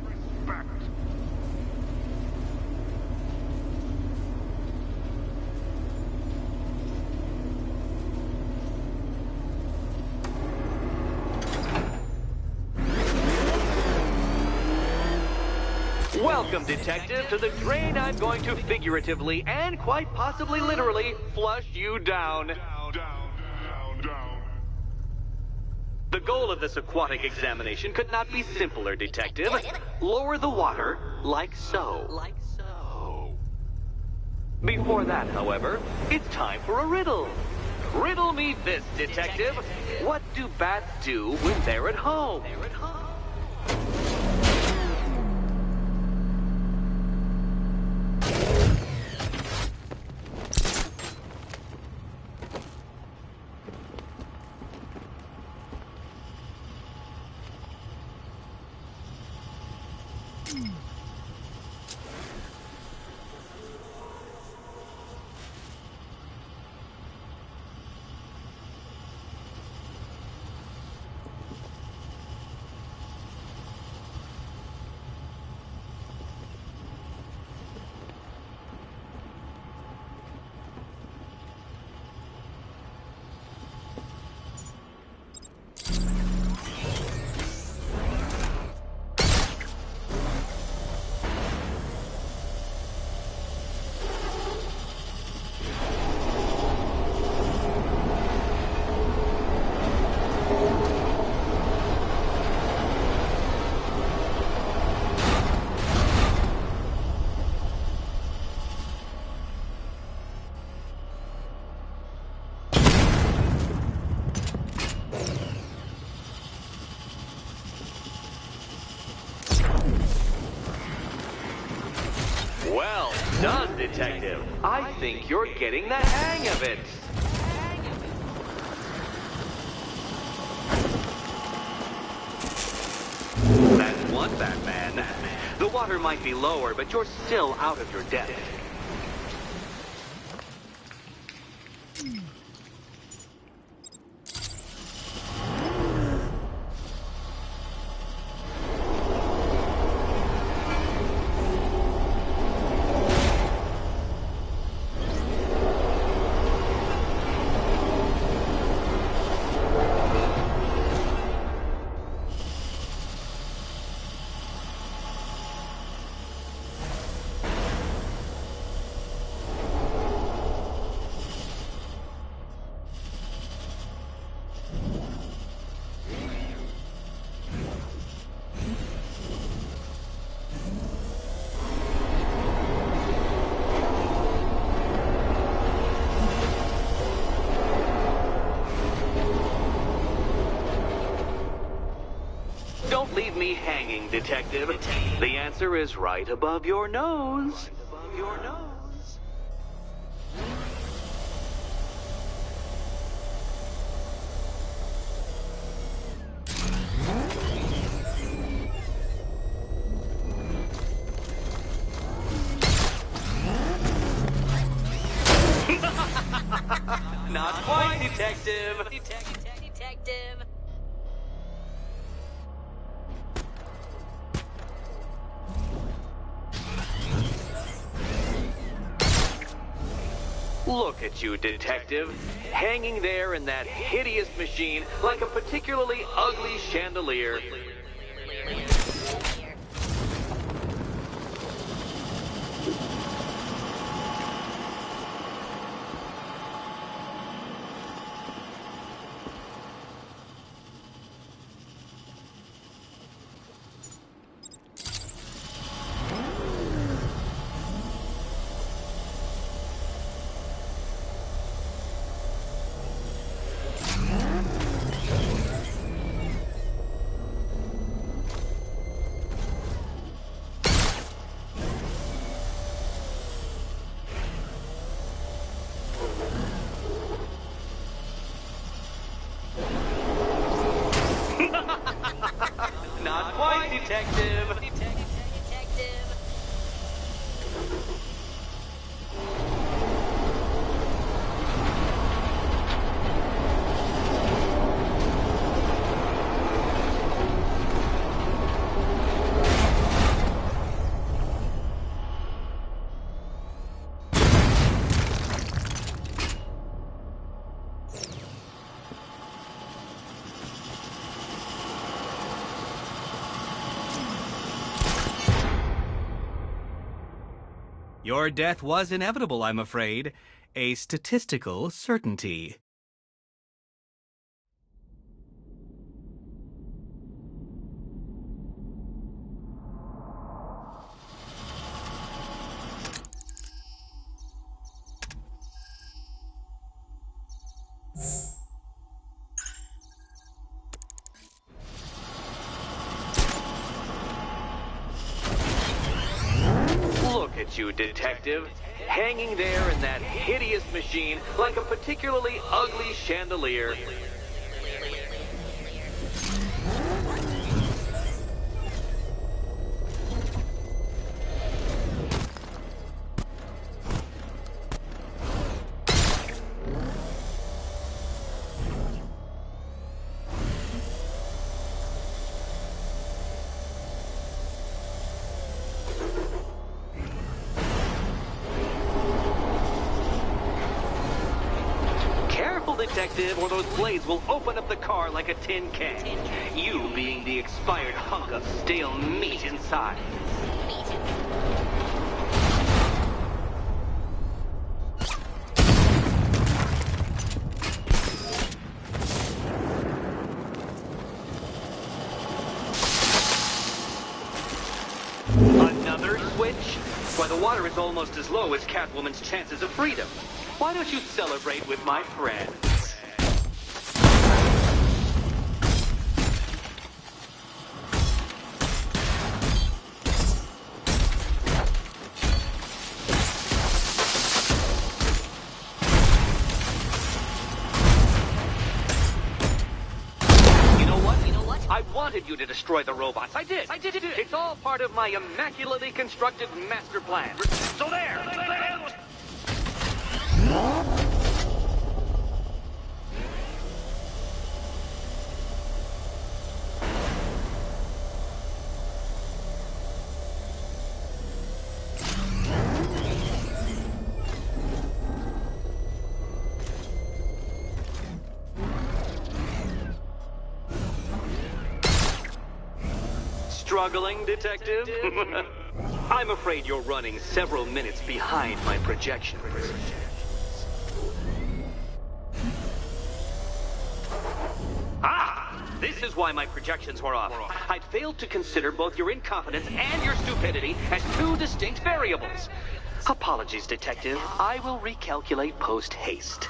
Welcome, Detective, to the drain I'm going to figuratively and quite possibly literally flush you down. The goal of this aquatic examination could not be simpler, Detective. Lower the water like so. Before that, however, it's time for a riddle. Riddle me this, Detective. What do bats do when they're at home? Well done, Detective. I think you're getting the hang of it. That's one, Batman. The water might be lower, but you're still out of your depth. Don't leave me hanging, Detective. The answer is right above your nose. Not quite, Detective. Detective. Look at you, Detective. Hanging there in that hideous machine like a particularly ugly chandelier. Not quite, Detective. Detective. Your death was inevitable, I'm afraid. A statistical certainty. Look at you, Detective. Hanging there in that hideous machine like a particularly ugly chandelier. Detective, or those blades will open up the car like a tin can. You being the expired hunk of stale meat inside. Another switch? Why, the water is almost as low as Catwoman's chances of freedom. Why don't you celebrate with my friend? I wanted you to destroy the robots. I did. It's all part of my immaculately constructed master plan. So there. Struggling, Detective? I'm afraid you're running several minutes behind my projections. This is why my projections were off. I'd failed to consider both your incompetence and your stupidity as two distinct variables. Apologies, Detective. I will recalculate post-haste.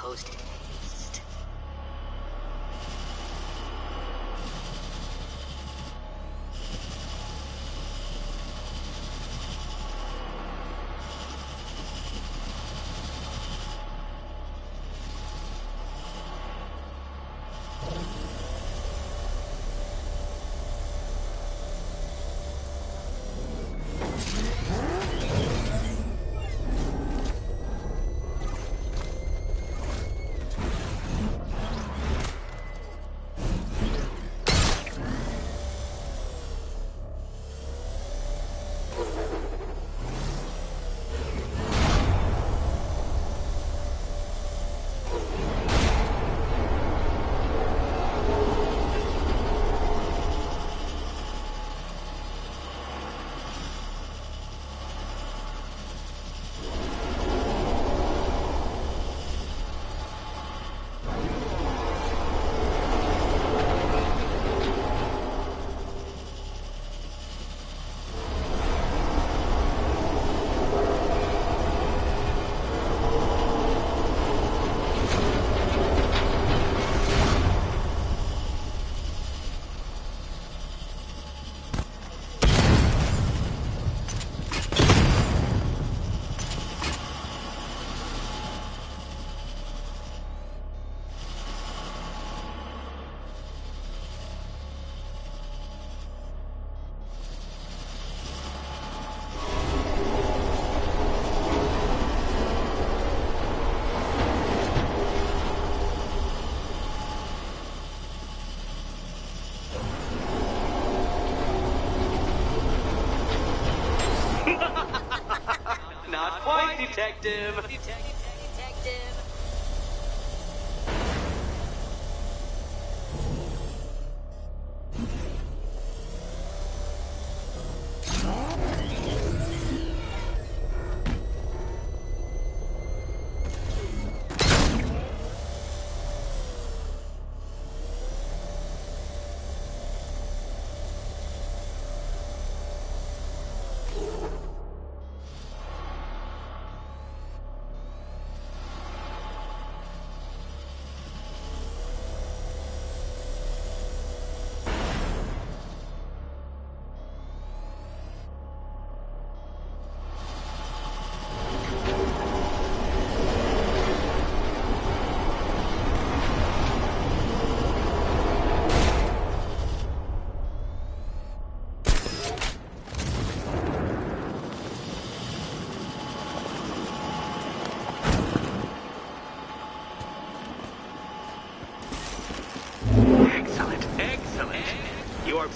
quite, Detective.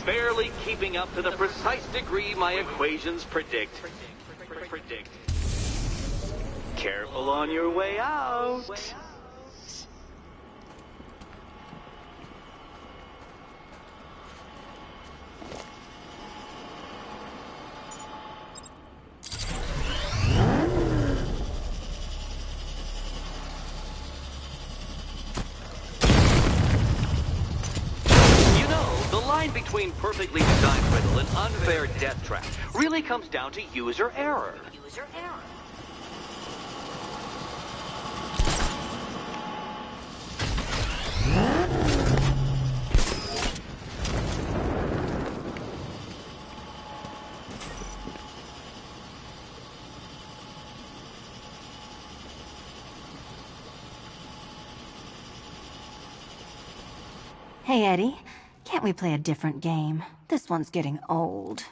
Barely keeping up to the precise degree my equations predict. Careful on your way out. Between perfectly designed riddle and unfair death trap really comes down to user error. Hey, Eddie. Can't we play a different game? This one's getting old.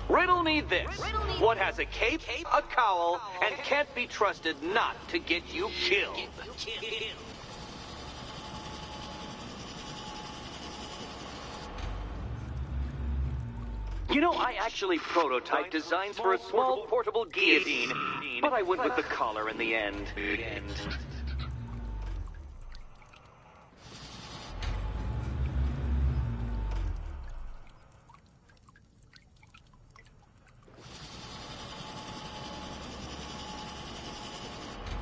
Riddle me this. What has a cape, a cowl, and can't be trusted not to get you killed? You know, I actually prototyped designs for a small portable guillotine, but I went with the collar in the end.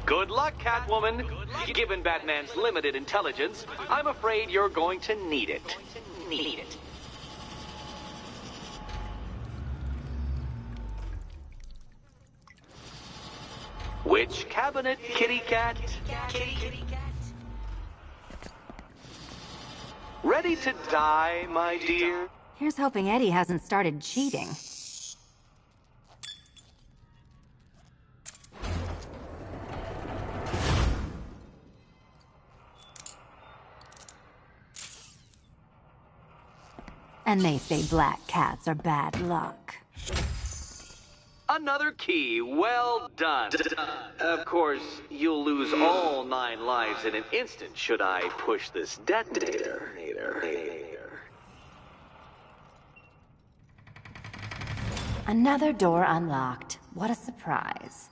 Good luck, Catwoman. Given Batman's limited intelligence, I'm afraid you're going to need it. Which cabinet, kitty cat? Ready to die, my dear? Here's hoping Eddie hasn't started cheating. And they say black cats are bad luck. Another key. Well done. Of course, you'll lose all 9 lives in an instant should I push this detonator. Another door unlocked. What a surprise.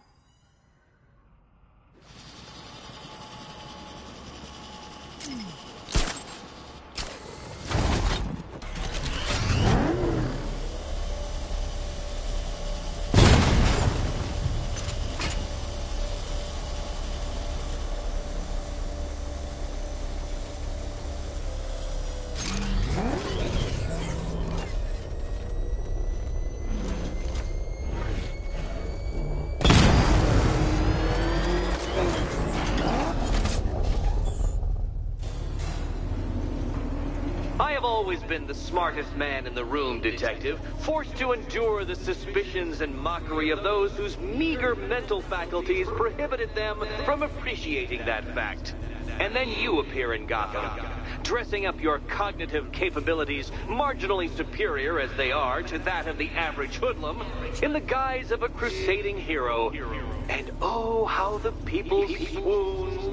I've always been the smartest man in the room, Detective, forced to endure the suspicions and mockery of those whose meager mental faculties prohibited them from appreciating that fact. And then you appear in Gotham, dressing up your cognitive capabilities marginally superior as they are to that of the average hoodlum, in the guise of a crusading hero. And oh, how the people swoon.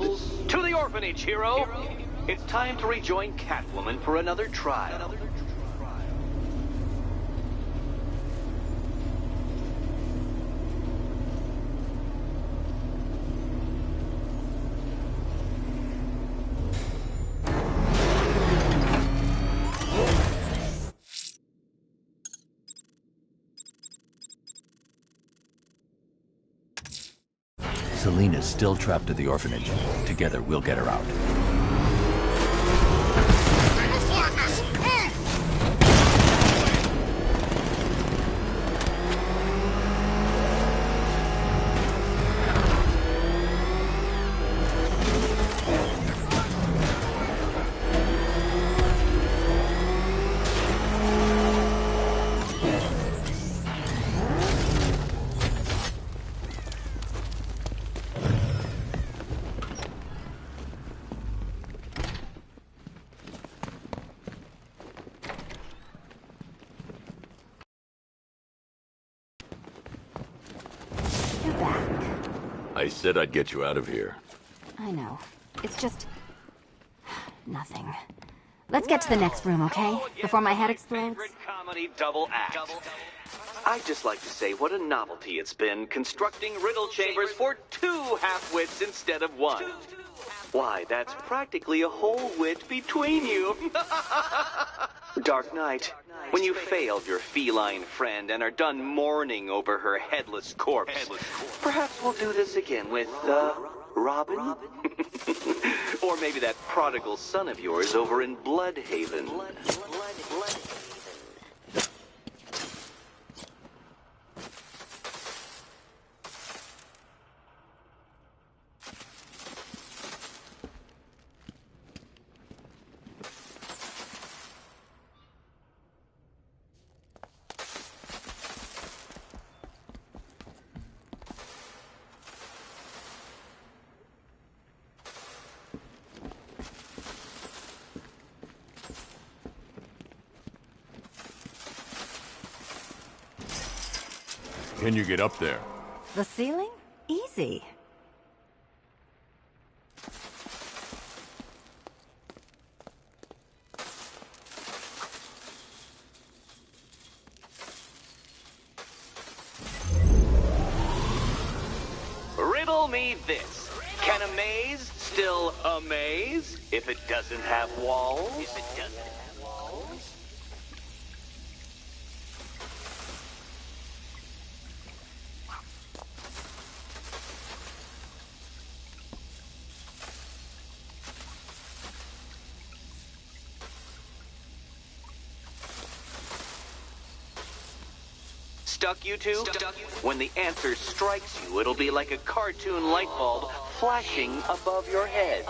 To the orphanage, hero! It's time to rejoin Catwoman for another trial. Selina's still trapped at the orphanage. Together, we'll get her out. I said I'd get you out of here. I know. It's just... nothing. Let's get to the next room, okay? Before my head explodes. Comedy double act. I'd just like to say what a novelty it's been constructing riddle chambers for 2 half-wits instead of 1. Why, that's practically a whole wit between you. Dark Knight, when you failed your feline friend and are done mourning over her headless corpse, perhaps we'll do this again with, Robin? Or maybe that prodigal son of yours over in Bloodhaven. Can you get up there? The ceiling? Easy. Riddle me this. Can a maze still amaze if it doesn't have walls? Stuck, you two? When the answer strikes you, it'll be like a cartoon light bulb flashing above your head.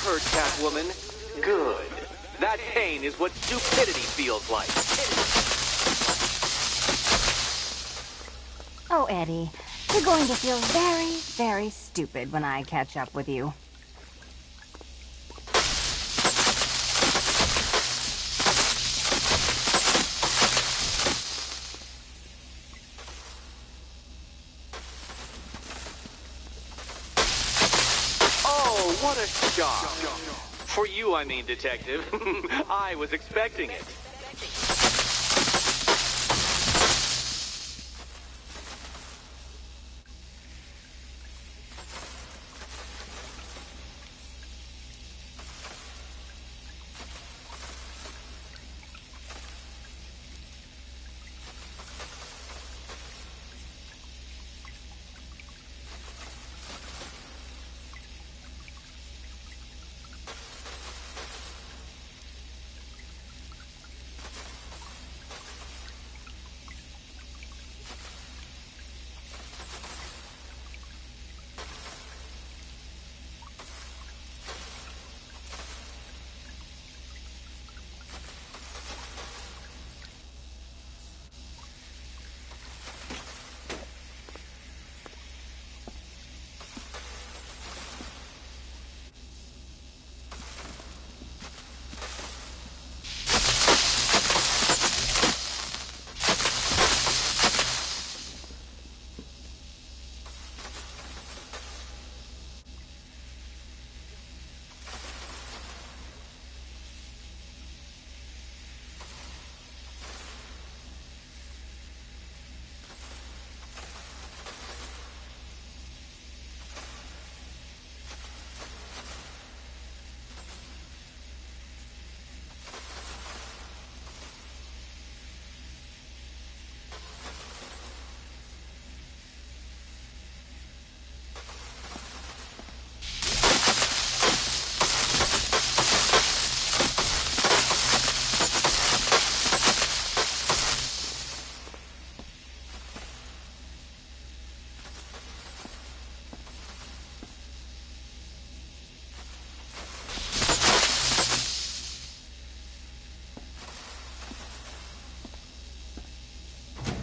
hurt, Catwoman? Good. That pain is what stupidity feels like. Oh, Eddie, you're going to feel very, very stupid when I catch up with you. Oh, what a shock. For you, I mean, Detective. I was expecting it.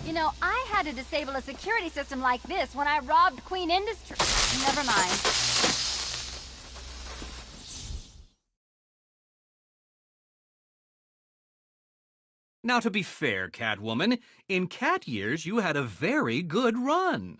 You know, I had to disable a security system like this when I robbed Queen Industries. Never mind. Now, to be fair, Catwoman, in cat years you had a very good run.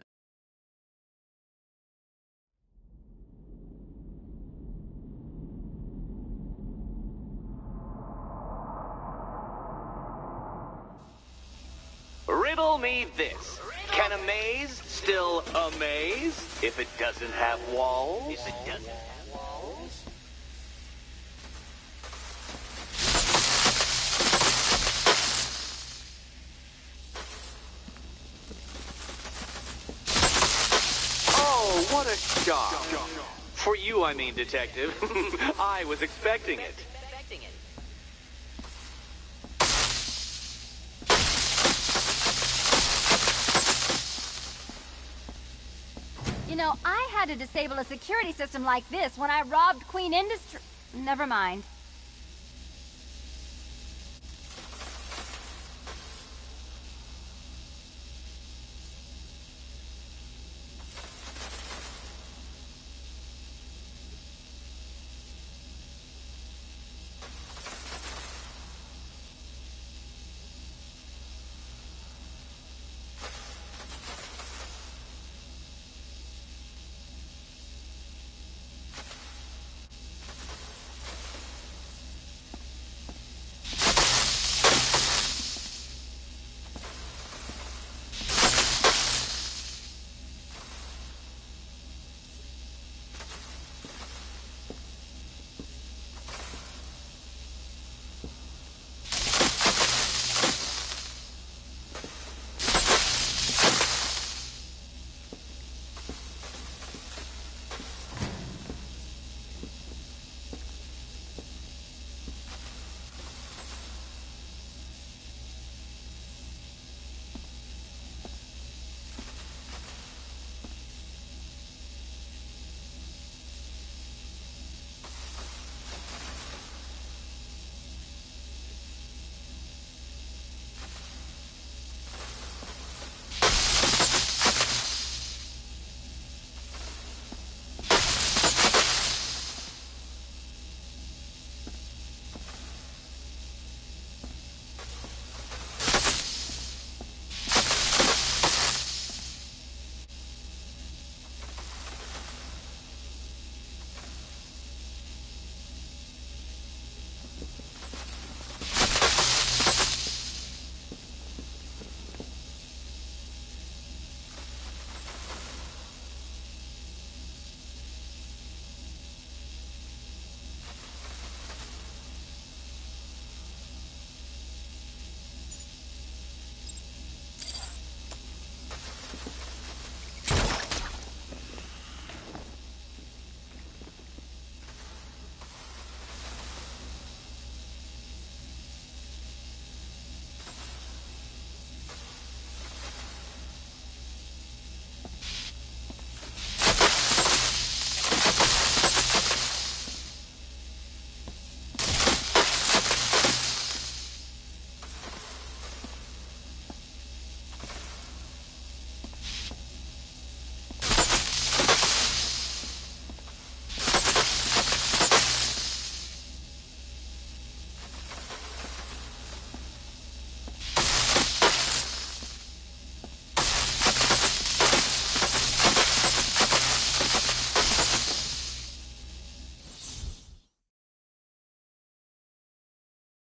Riddle me this. Can a maze still amaze if it doesn't have walls? Oh, what a shock. For you, I mean, Detective. I was expecting it. You know, I had to disable a security system like this when I robbed Queen Industries. Never mind.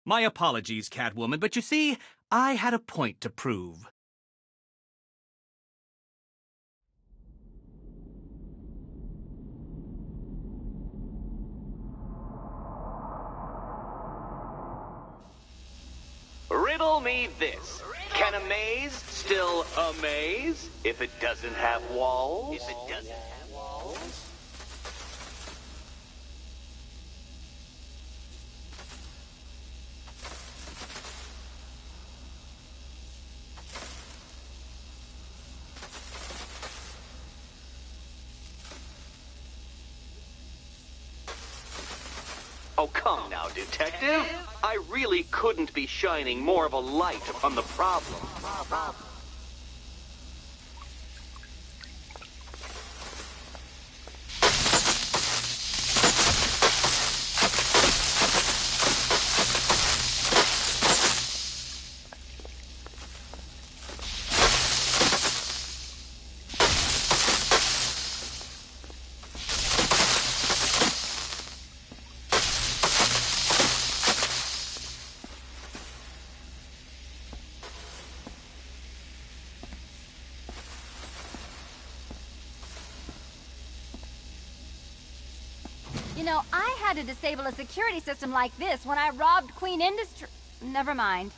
My apologies, Catwoman, but you see, I had a point to prove. Riddle me this. Can a maze still amaze if it doesn't have walls? If it doesn't have walls? Oh, come now, Detective. I really couldn't be shining more of a light on the problem. You know, I had to disable a security system like this when I robbed Queen Industry. Never mind.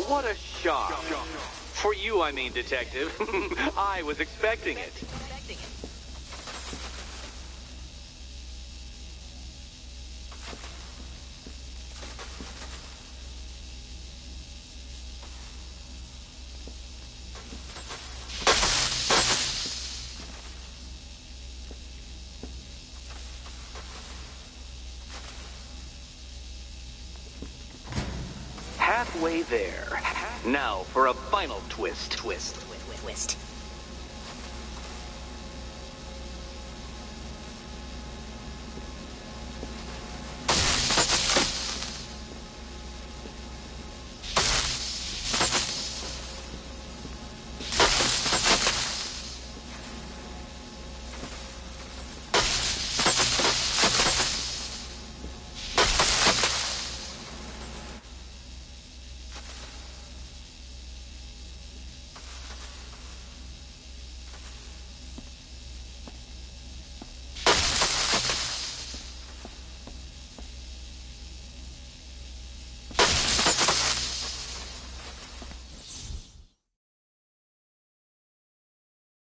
What a shock. For you, I mean, Detective. I was expecting it. Halfway there. Now for a final twist. Twist.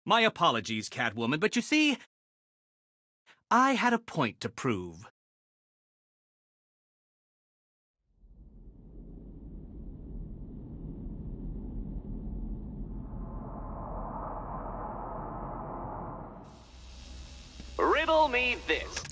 My apologies, Catwoman, but you see, I had a point to prove. Riddle me this.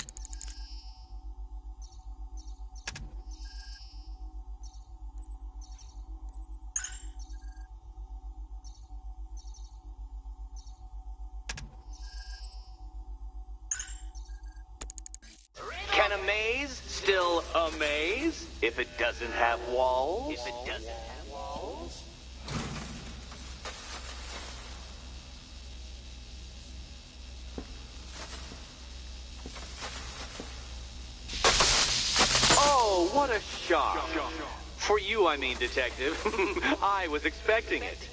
Can a maze still amaze if it doesn't have walls? If it doesn't have walls? Oh, what a shock. For you, I mean, Detective. I was expecting it.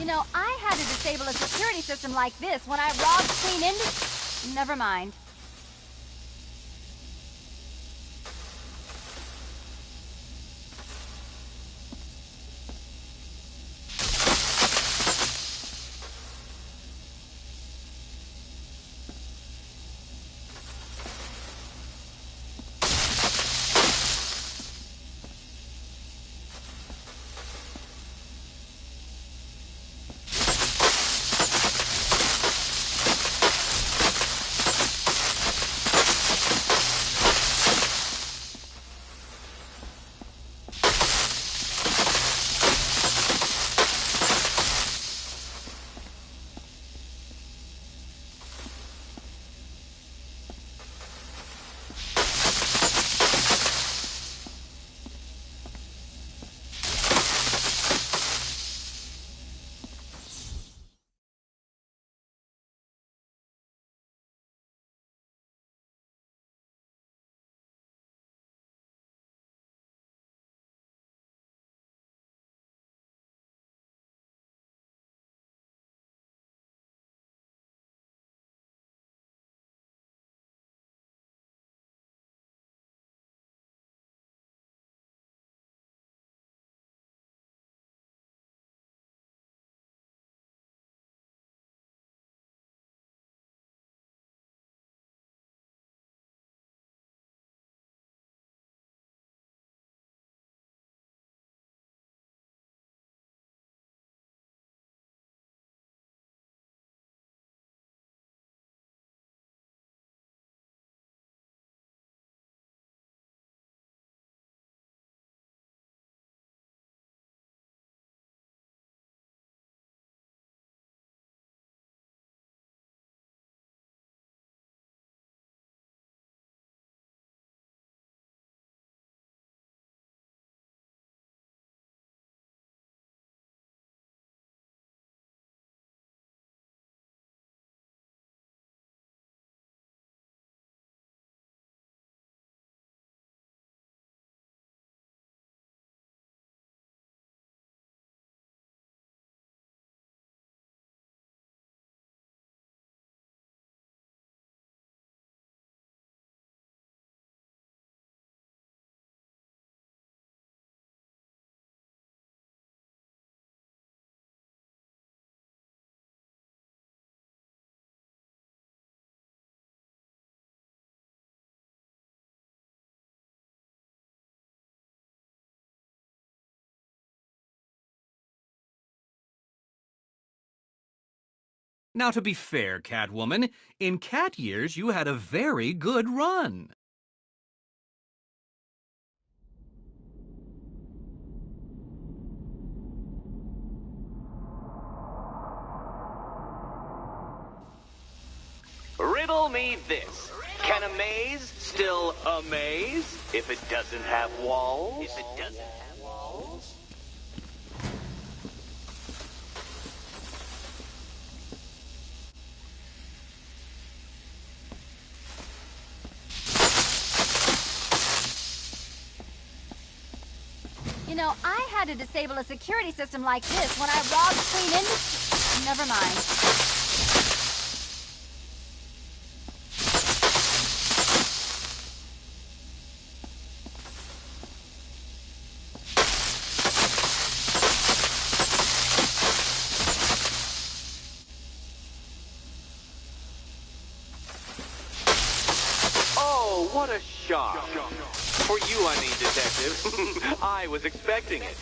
know, I had to disable a security system like this when I robbed Clean Industry. Never mind. Now, to be fair, Catwoman, in cat years you had a very good run. Riddle me this. Can a maze still amaze if it doesn't have walls? If it doesn't have walls? You know, I had to disable a security system like this when I robbed Clean Industry. Never mind. Oh, what a shock. For you, I mean, Detective. I was expecting it.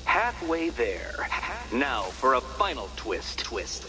Halfway there. Now for a final twist. Twist.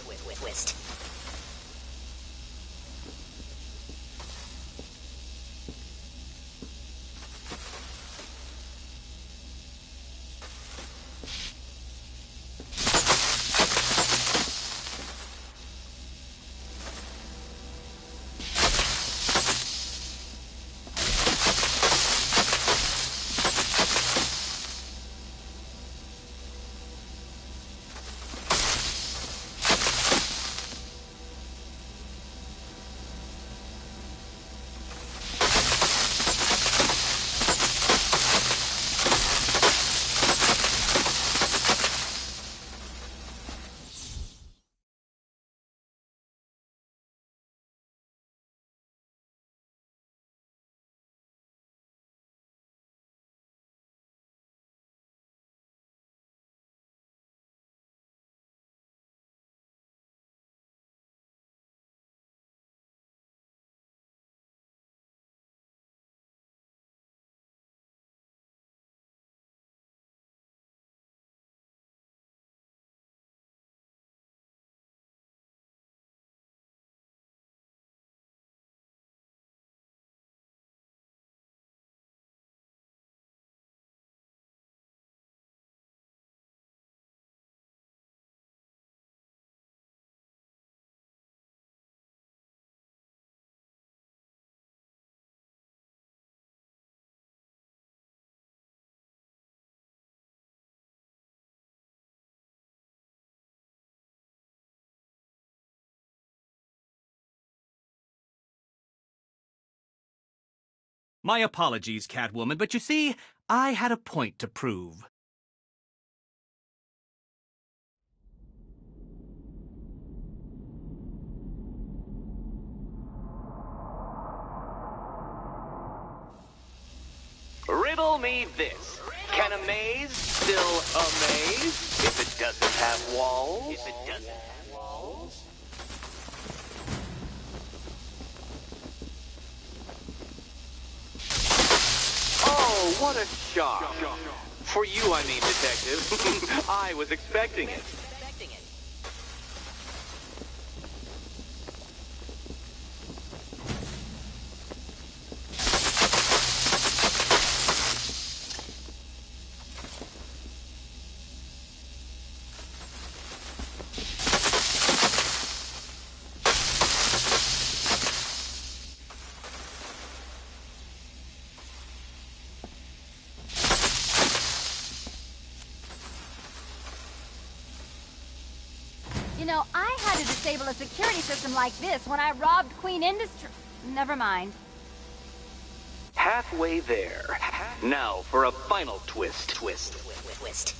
My apologies, Catwoman, but you see, I had a point to prove. Riddle me this. Can a maze still amaze if it doesn't have walls? If it doesn't have walls? Oh, what a shock. For you, I mean, Detective. I was expecting it. You know, I had to disable a security system like this when I robbed Queen Industry. Never mind. Halfway there. Now for a final twist. Twist.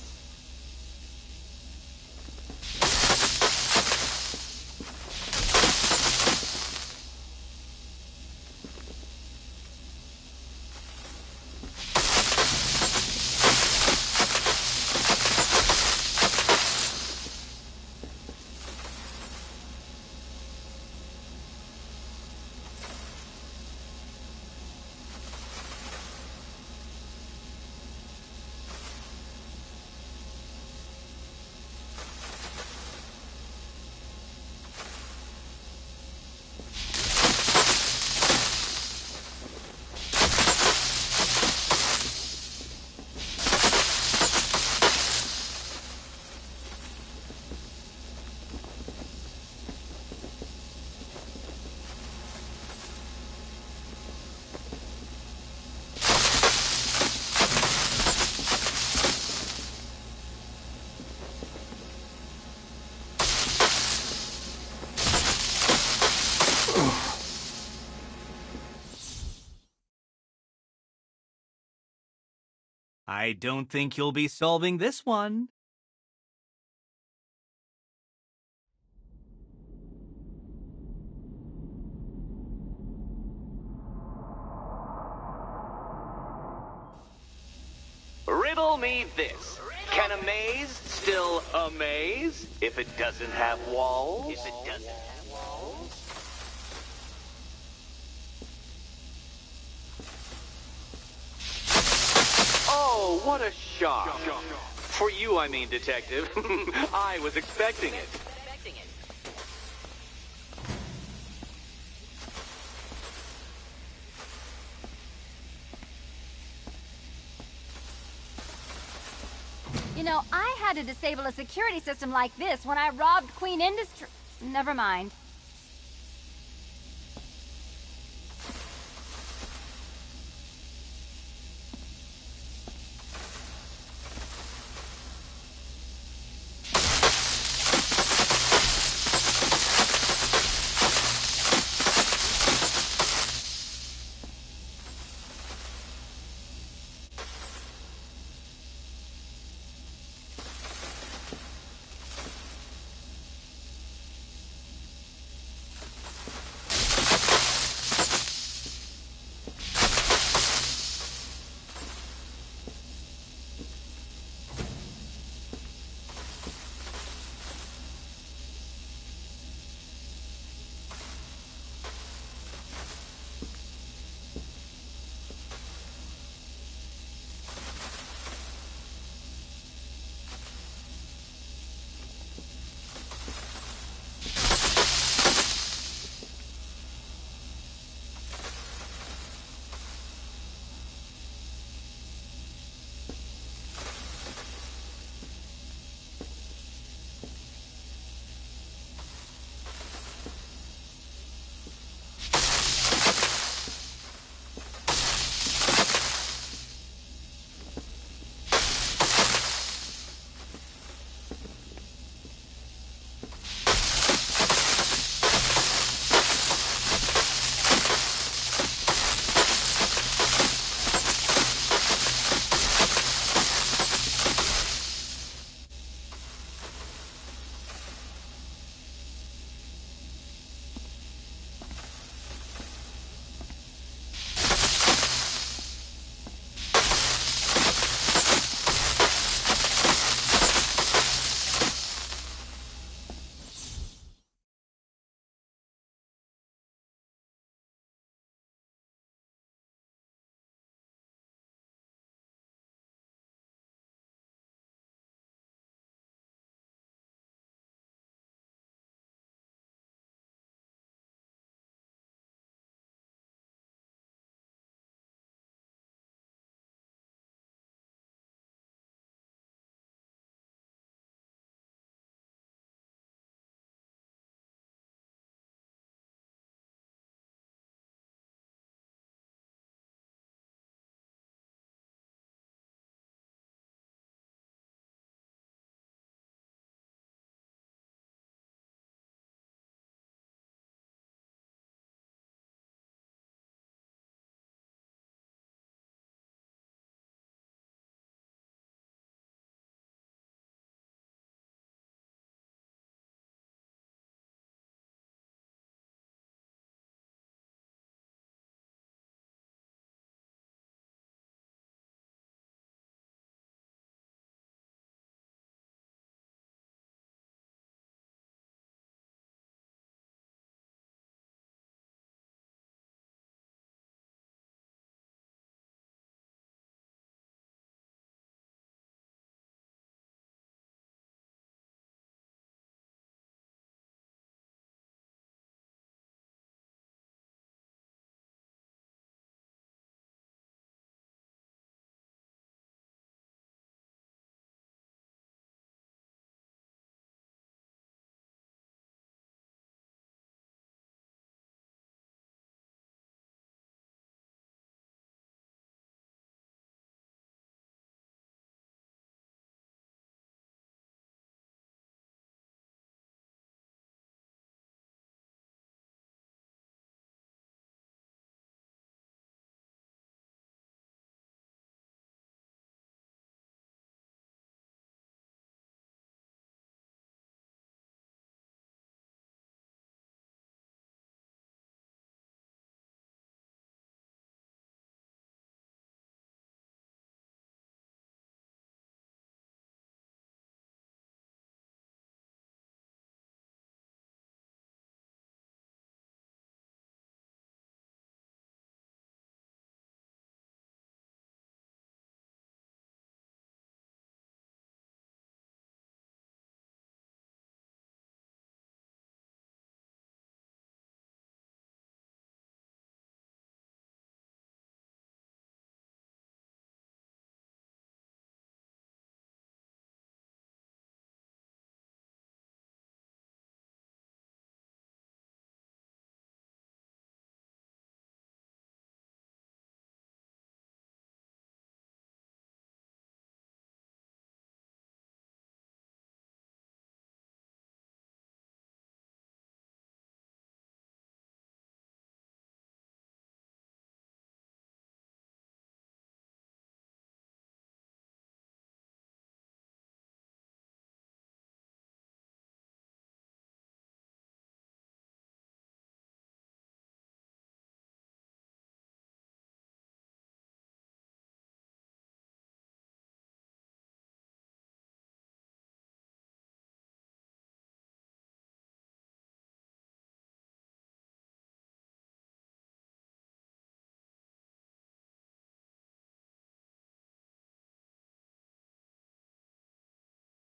I don't think you'll be solving this one. Riddle me this. Can a maze still amaze if it doesn't have walls? If it doesn't have walls? Oh, what a shock. For you, I mean, Detective. I was expecting it. You know, I had to disable a security system like this when I robbed Queen Industry. Never mind.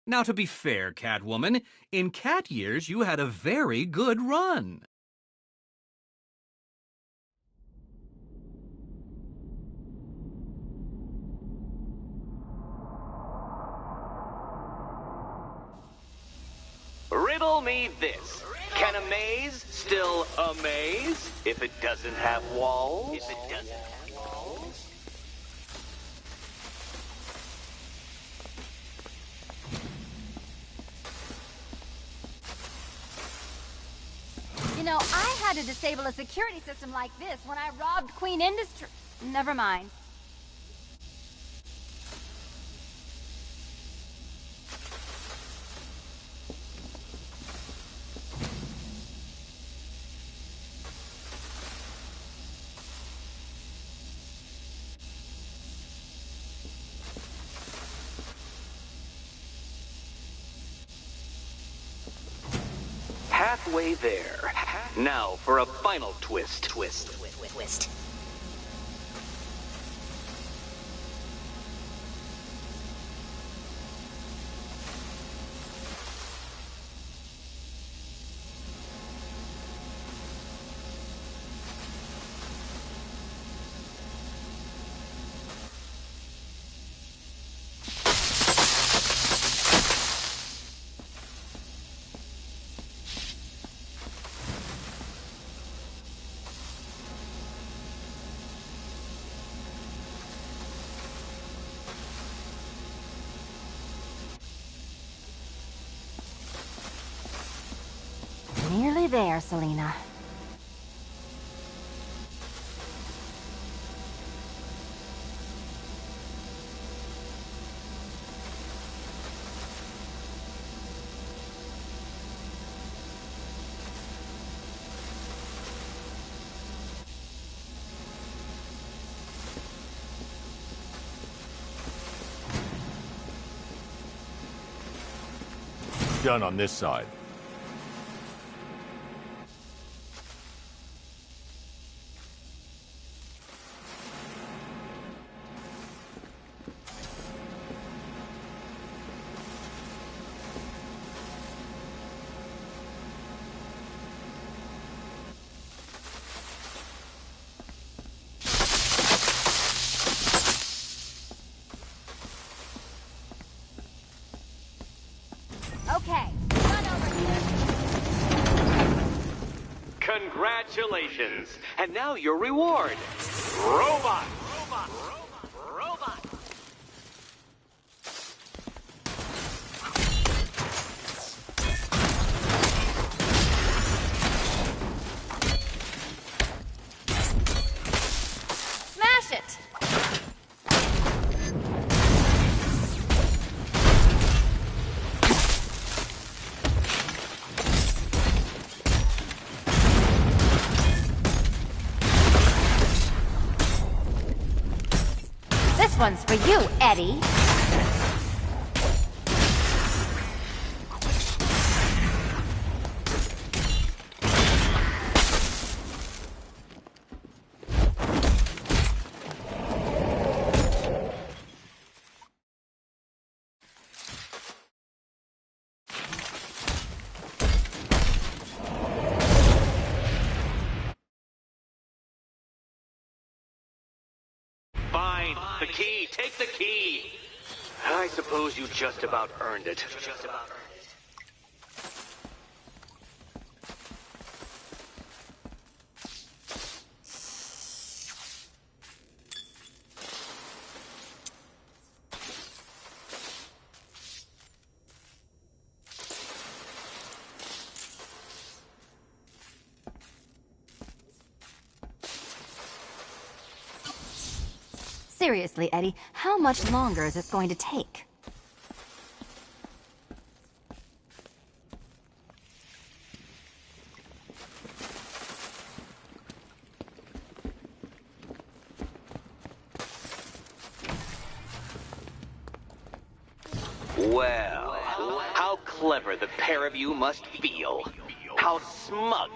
Now, to be fair, Catwoman, in cat years you had a very good run. Riddle me this. Can a maze still amaze if it doesn't have walls? You know, I had to disable a security system like this when I robbed Queen Industry. Never mind. Halfway there. Now for a final twist. Nearly there, Selina. Done on this side. Okay, run over here. Congratulations. And now your reward. Robot. Smash it! This one's for you, Eddie. Fine. The key. Take the key. I suppose you just about earned it. Seriously, Eddie, how much longer is this going to take? Well, how clever the pair of you must feel. How smug.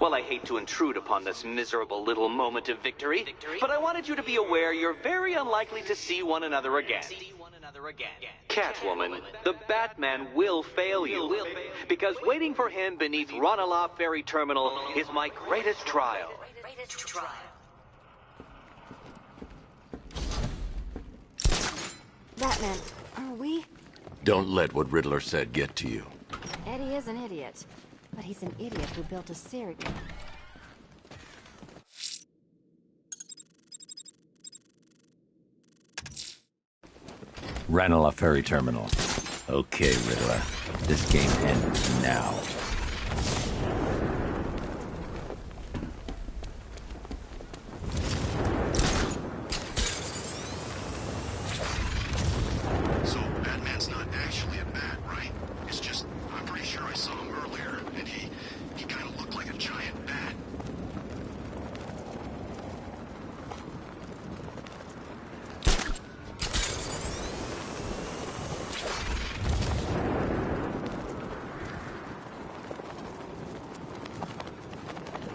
Well, I hate to intrude upon this miserable little moment of victory, but I wanted you to be aware you're very unlikely to see one another again. Catwoman, the Batman will fail you. Because waiting for him beneath Ranelagh Ferry Terminal is my greatest trial. Batman, are we? Don't let what Riddler said get to you. Eddie is an idiot. But he's an idiot who built a series. Ranelagh Ferry Terminal. Okay, Riddler. This game ends now. So, Batman's not actually a bat, right? It's just, I'm pretty sure I saw him earlier, and he kind of looked like a giant bat.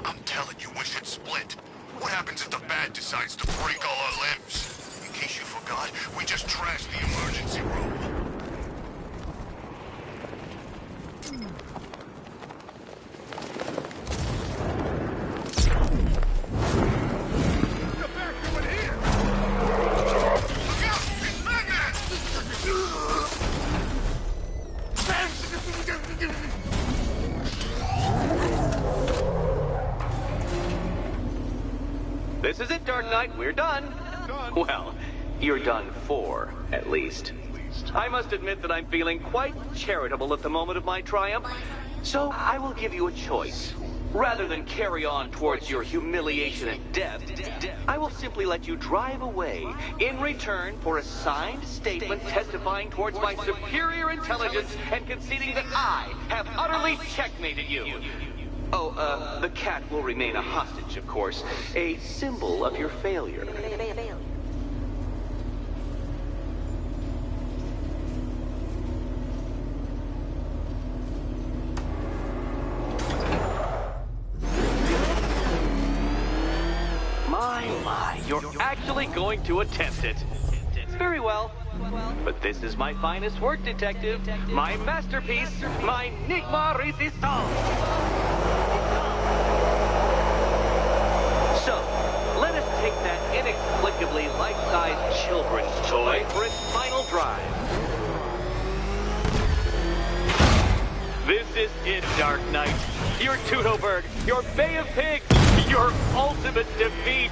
I'm telling you, we should split. What happens if the bat decides to break all our limbs? In case you forgot, we just trashed the emergency room. This is it, Dark Knight. We're done. Well, you're done for, at least. I must admit that I'm feeling quite charitable at the moment of my triumph. So I will give you a choice. Rather than carry on towards your humiliation and death, I will simply let you drive away in return for a signed statement testifying towards my superior intelligence and conceding that I have utterly checkmated you. Oh, the cat will remain a hostage, of course. A symbol of your failure. My, you're actually going to attempt it. Very well. But this is my finest work, Detective. My masterpiece, my Enigma Resistance. So, let us take that inexplicably life-sized children's toy for its final drive. This is it, Dark Knight. Your Teutoburg, your Bay of Pigs, your ultimate defeat.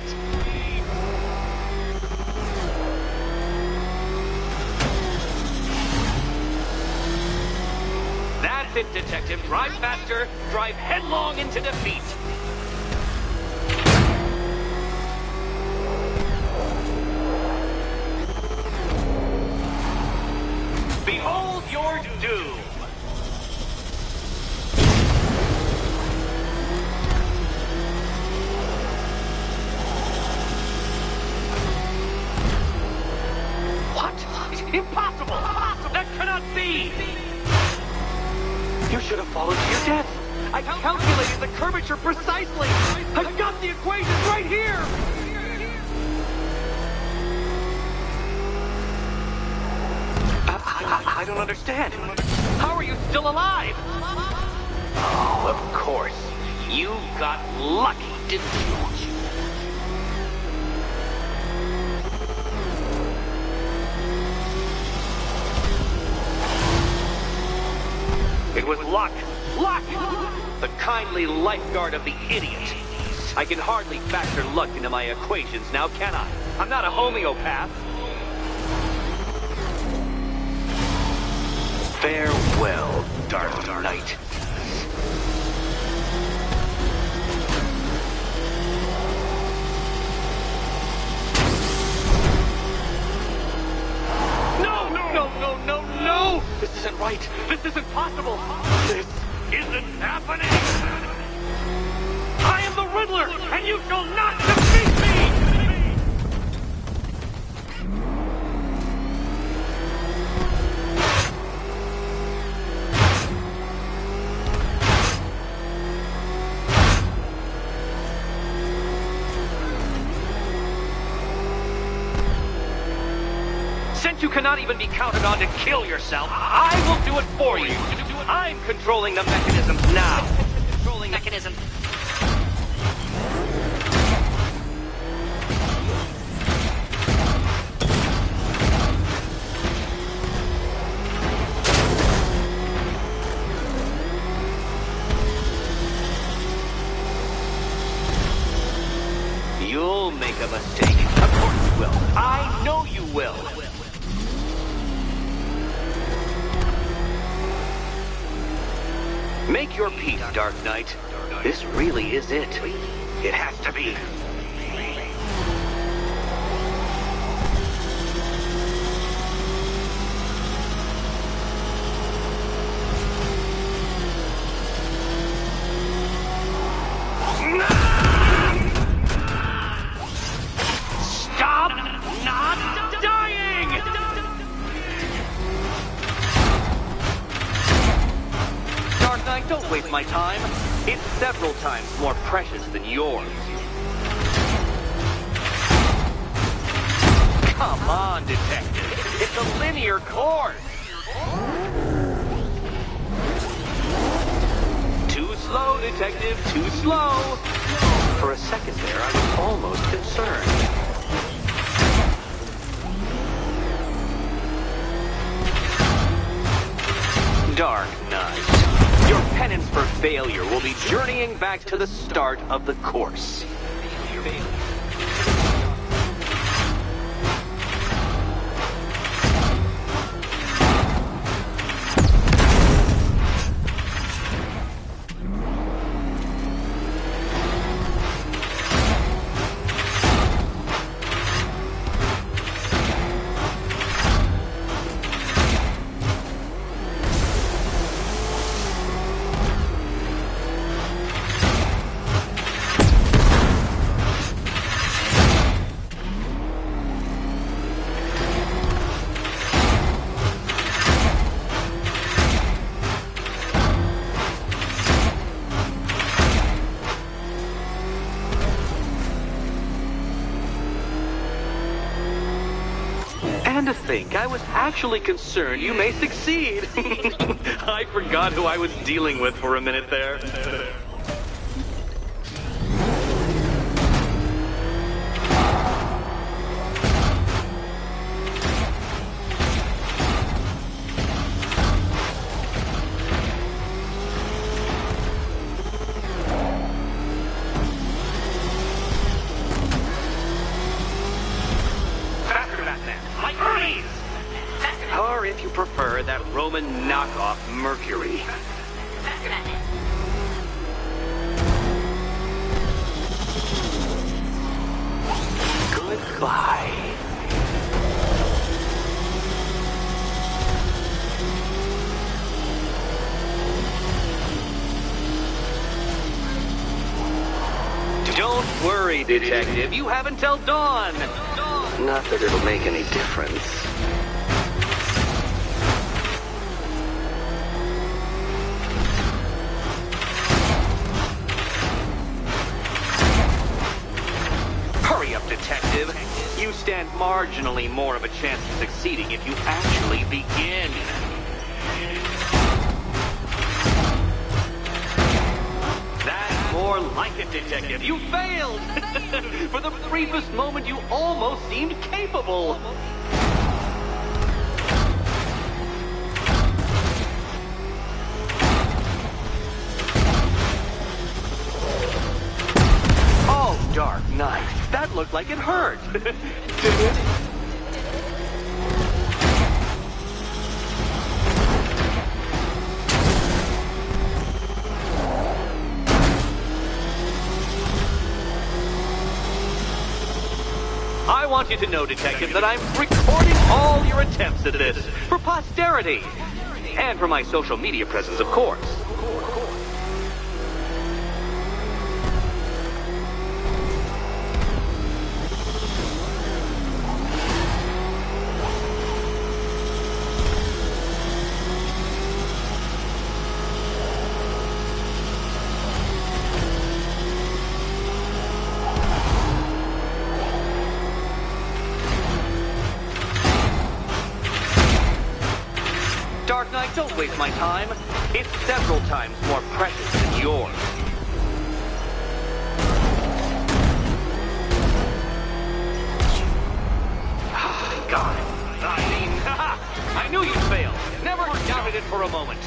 That's it, Detective. Drive faster, drive headlong into defeat. Behold your doom. What? Impossible! That cannot be! You should have followed to your death. I calculated the curvature precisely. I've got the equations right here. I don't understand. How are you still alive? Oh, of course. You got lucky, didn't you? It was luck. Luck! The kindly lifeguard of the idiot. I can hardly factor luck into my equations now, can I? I'm not a homeopath. Farewell, Dark Knight. No! This isn't right. This isn't possible. This isn't happening. I am the Riddler, and you shall not defeat me! Since you cannot even be counted on to kill yourself, I will do it for you. I'm controlling the mechanisms now. Controlling mechanism. You'll make a mistake. Of course you will. I know you will. Make your peace, Dark Knight. This really is it. It has to be. Stop not dying! Dark Knight, don't waste my time. It's several times more precious than yours. Come on, Detective. It's a linear course. Too slow, Detective. Too slow. For a second there, I was almost concerned. Dark Knight. Your penance for failure will be journeying back to the start of the course. And to think, I was actually concerned you may succeed. I forgot who I was dealing with for a minute there. Or if you prefer, that Roman knockoff Mercury. Goodbye. Don't worry, Detective. You have until dawn. Not that it'll make any difference. Hurry up, Detective. You stand marginally more of a chance of succeeding if you actually begin. That's more like it, Detective. You failed! For the briefest moment, you almost seemed capable. Oh, Dark Knight. That looked like it hurt. Did it? I want you to know, Detective, that I'm recording all your attempts at this for posterity. And for my social media presence, of course. Don't waste my time. It's several times more precious than yours. God. I knew you'd fail. Never doubted it for a moment.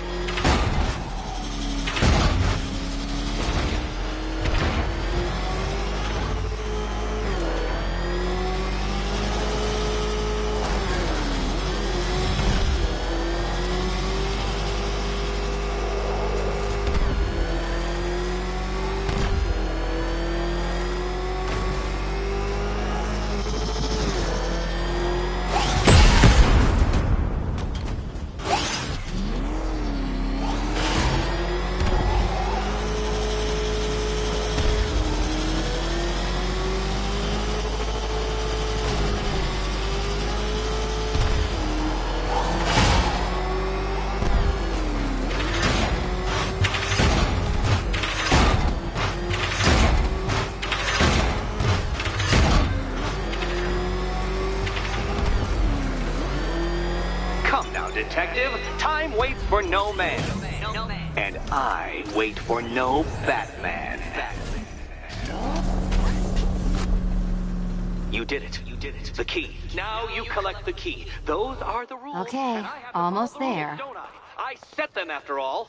Detective, time waits for no man. And I wait for no Batman. You did it. You did it. The key. Now you collect the key. Those are the rules. Okay, almost there. Don't I? I set them after all.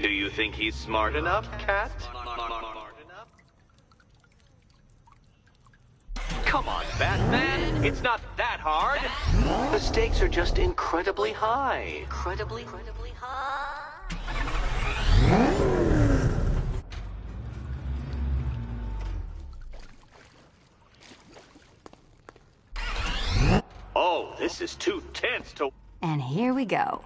Do you think he's smart enough, Cat? Come on, Batman. It's not that hard. The stakes are just incredibly high. Incredibly high. Oh, this is too tense to... And here we go.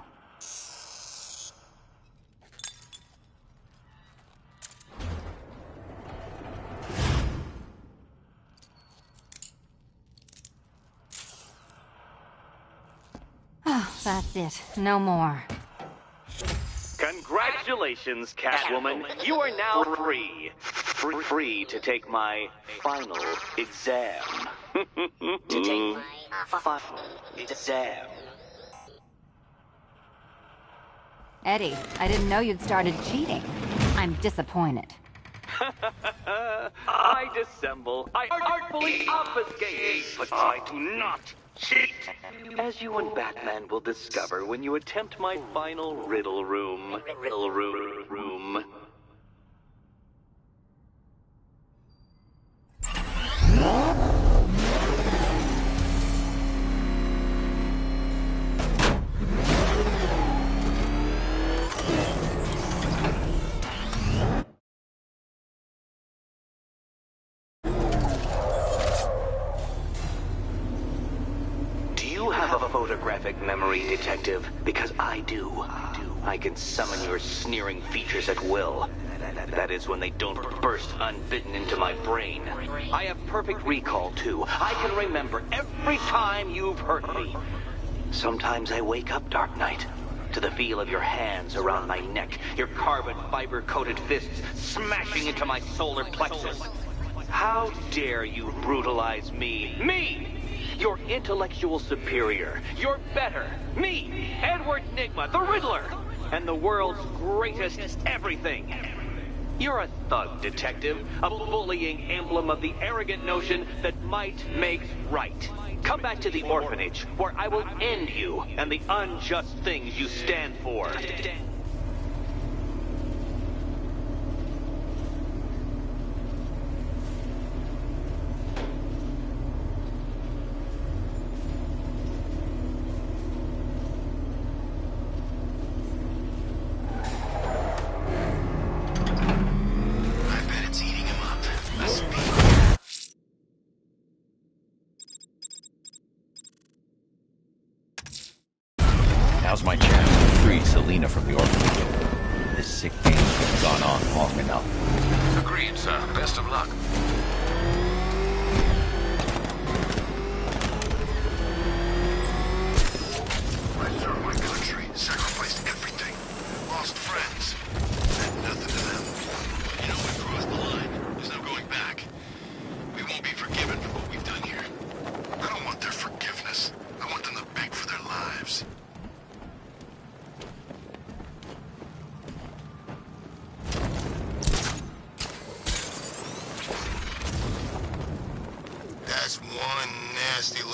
Oh, that's it. No more. Congratulations, Catwoman. You are now free. Free to take my final exam. To take my final exam. Eddie, I didn't know you'd started cheating. I'm disappointed. I dissemble. I artfully obfuscate. But I do not cheat. As you and Batman will discover when you attempt my final riddle room. Riddle room. Photographic memory, Detective, because I do. I can summon your sneering features at will. That is when they don't burst unbidden into my brain. I have perfect recall, too. I can remember every time you've hurt me. Sometimes I wake up, Dark Knight, to the feel of your hands around my neck, your carbon fiber-coated fists smashing into my solar plexus. How dare you brutalize me? Me! Your intellectual superior. You're better. Me, Edward Nygma, the Riddler, and the world's greatest everything. You're a thug, Detective, a bullying emblem of the arrogant notion that might makes right. Come back to the orphanage, where I will end you and the unjust things you stand for. Now's my chance to free Selina from the orphanage. This sick game has gone on long enough. Agreed, sir. Best of luck. I served my country, sacrificed everything.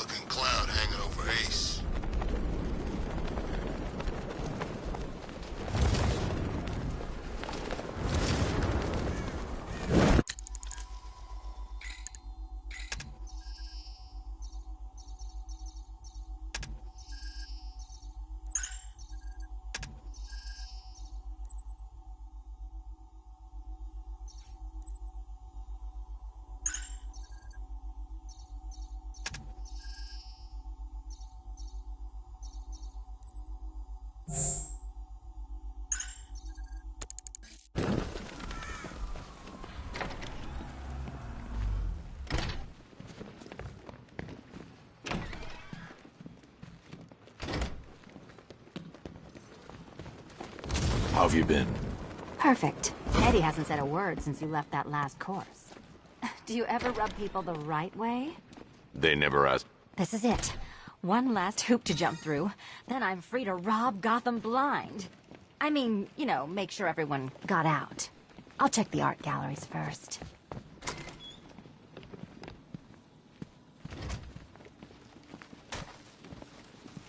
looking cloud hanging over Ace. How have you been? Perfect. Eddie hasn't said a word since you left that last course. Do you ever rub people the right way? They never asked. This is it. One last hoop to jump through, then I'm free to rob Gotham blind. I mean, you know, make sure everyone got out. I'll check the art galleries first.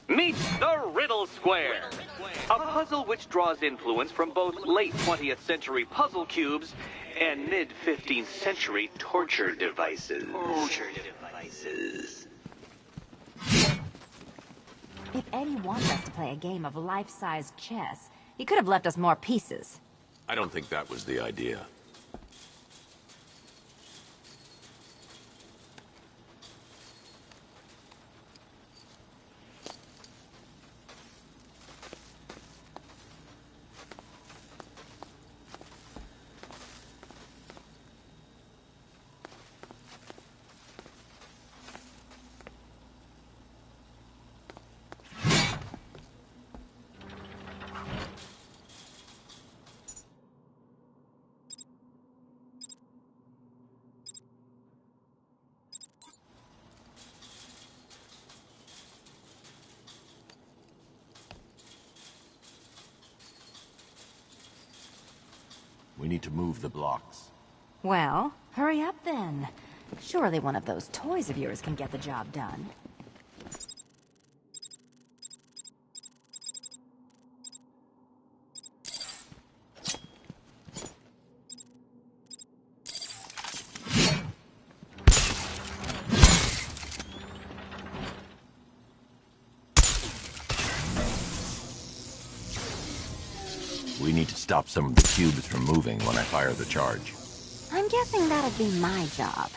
Meet the Riddle Square, a puzzle which draws influence from both late 20th century puzzle cubes and mid-15th century torture devices. If Eddie wants us to play a game of life-size chess, he could have left us more pieces. I don't think that was the idea. We need to move the blocks. Well, hurry up then. Surely one of those toys of yours can get the job done. We need to stop some of the cubes from moving when I fire the charge. I'm guessing that'd be my job.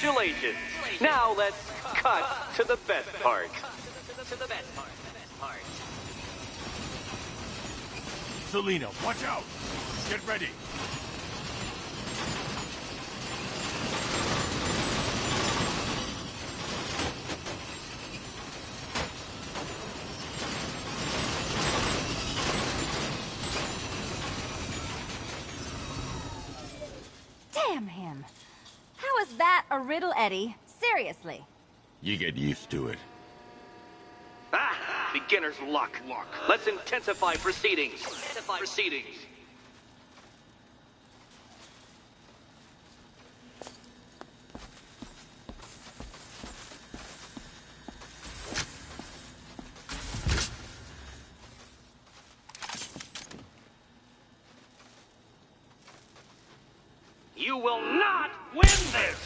Congratulations. Now let's cut to the best part. Selina, watch out! Get ready! Damn him. How is that a riddle, Eddie? Seriously. You get used to it. Ah! Beginner's luck. Let's intensify proceedings. You will not win this!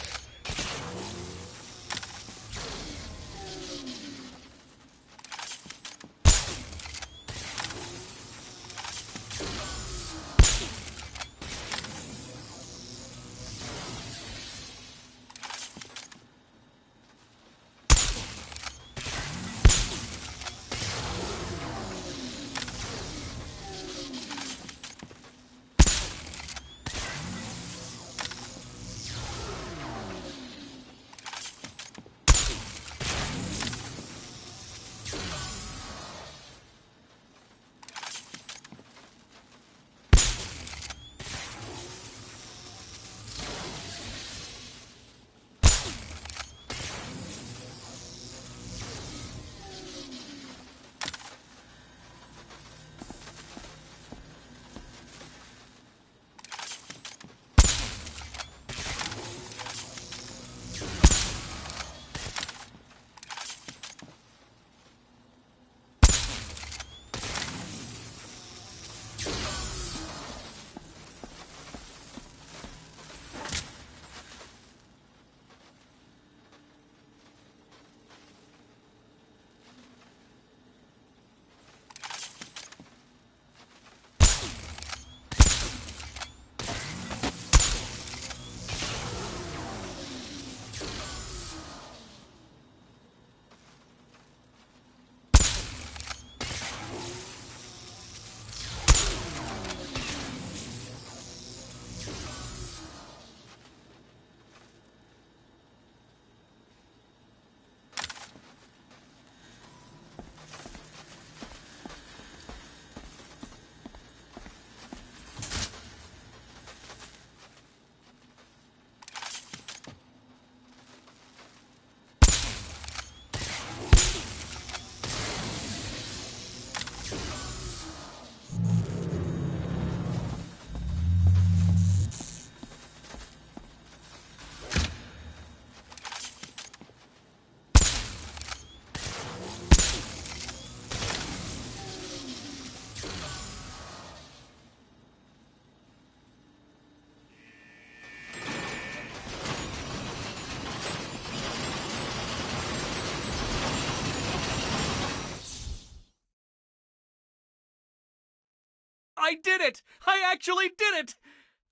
I did it! I actually did it!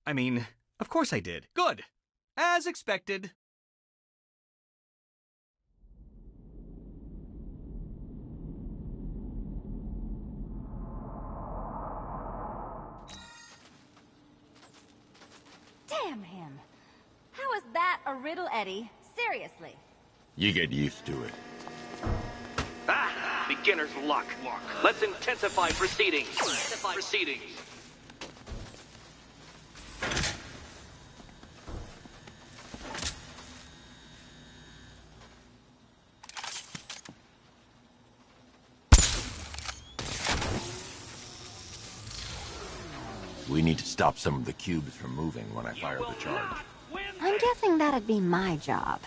I mean, of course I did. Good. As expected. Damn him. How is that a riddle, Eddie? Seriously. You get used to it. Ah! Beginner's luck. Let's intensify proceedings. We need to stop some of the cubes from moving when I fire the charge. I'm guessing that'd be my job.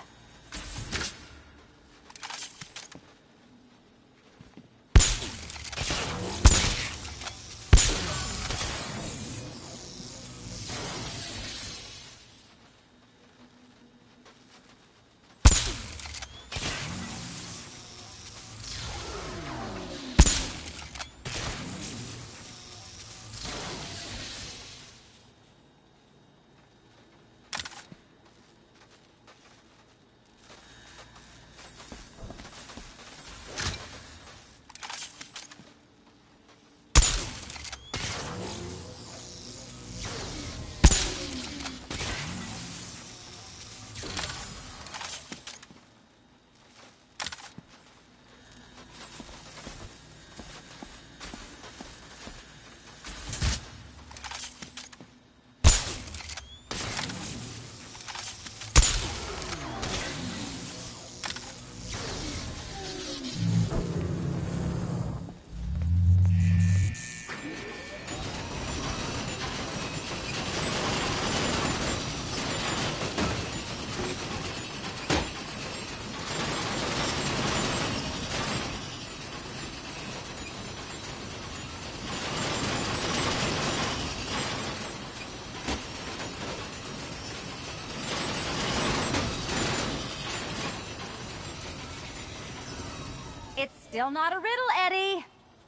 Still not a riddle, Eddie.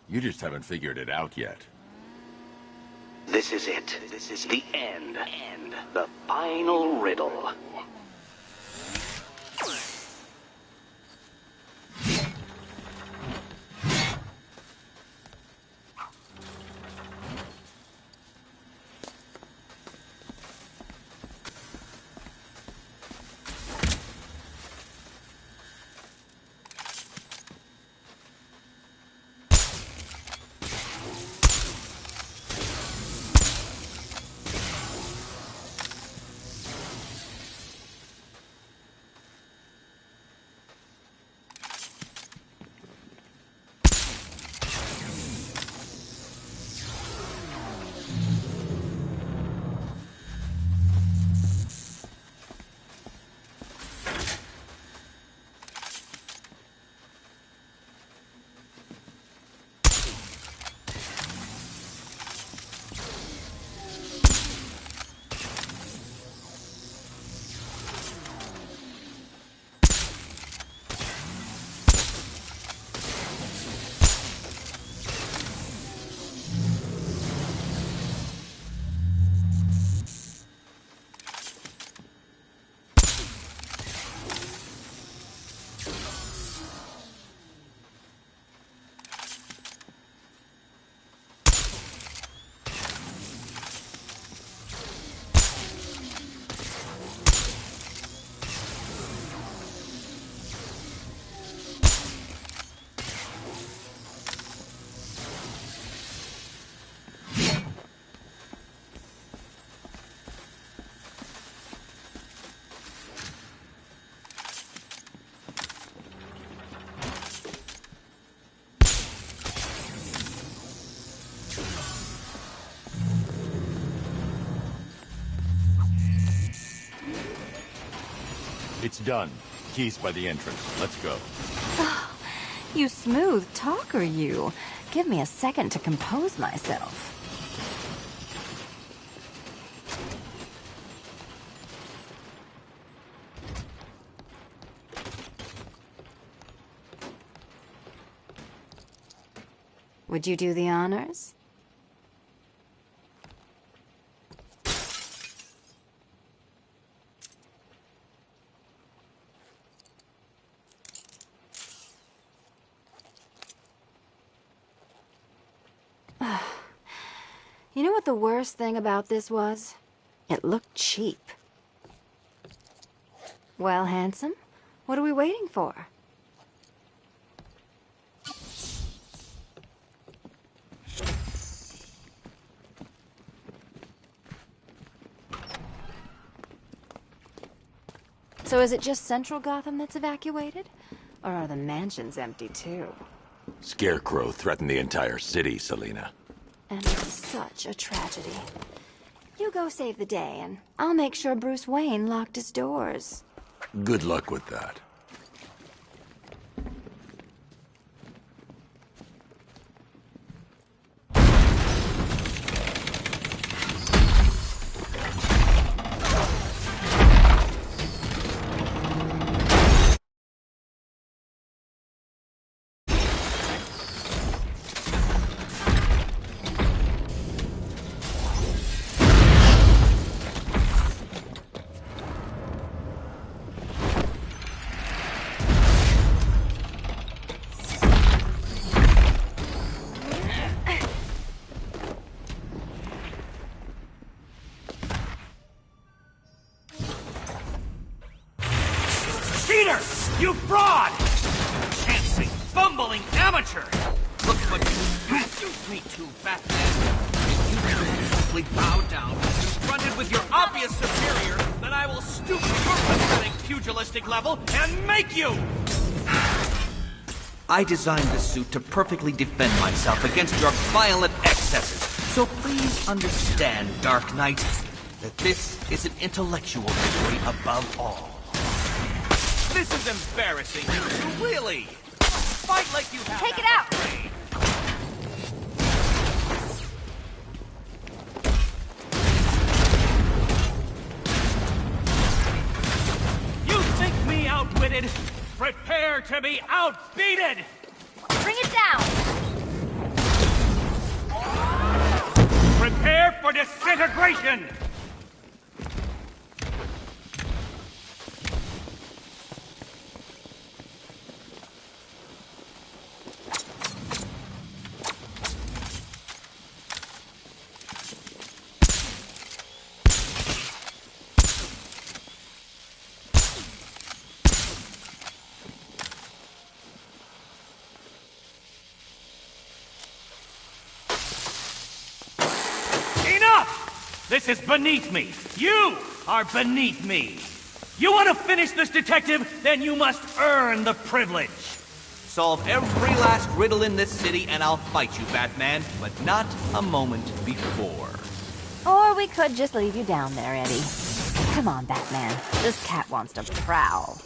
You just haven't figured it out yet. This is it. This is the end. The final riddle. It's done. Keys by the entrance. Let's go. Oh, you smooth talker, you. Give me a second to compose myself. Would you do the honors? You know what the worst thing about this was? It looked cheap. Well, handsome, what are we waiting for? So is it just Central Gotham that's evacuated? Or are the mansions empty too? Scarecrow threatened the entire city, Selina. And it's such a tragedy. You go save the day, and I'll make sure Bruce Wayne locked his doors. Good luck with that. Cheater! You fraud! Chancing, bumbling amateur! Look what you reduced me to, Batman! If you simply bow down, confronted with your obvious superior, then I will stoop to your pathetic pugilistic level and make you! I designed this suit to perfectly defend myself against your violent excesses. So please understand, Dark Knight, that this is an intellectual victory above all. This is embarrassing, you two, really! Fight like you have. Take it out! You think me outwitted? Prepare to be outbeaten! down! Prepare for disintegration! This is beneath me. You are beneath me. You want to finish this, detective? Then you must earn the privilege. Solve every last riddle in this city and I'll fight you, Batman, but not a moment before. Or we could just leave you down there, Eddie. Come on, Batman. This cat wants to prowl.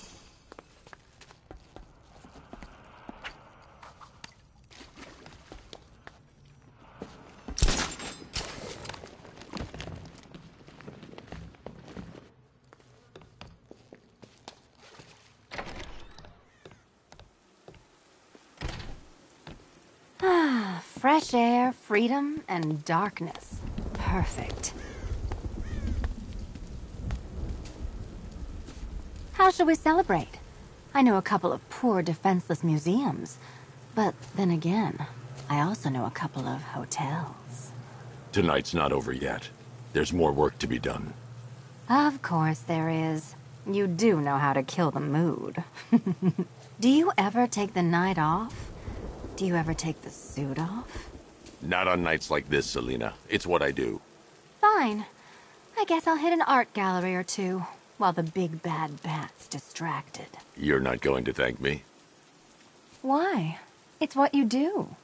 Fresh air, freedom, and darkness. Perfect. How shall we celebrate? I know a couple of poor, defenseless museums. But then again, I also know a couple of hotels. Tonight's not over yet. There's more work to be done. Of course there is. You do know how to kill the mood. Do you ever take the night off? Do you ever take the suit off? Not on nights like this, Selina. It's what I do. Fine. I guess I'll hit an art gallery or two, while the big bad bat's distracted. You're not going to thank me? Why? It's what you do.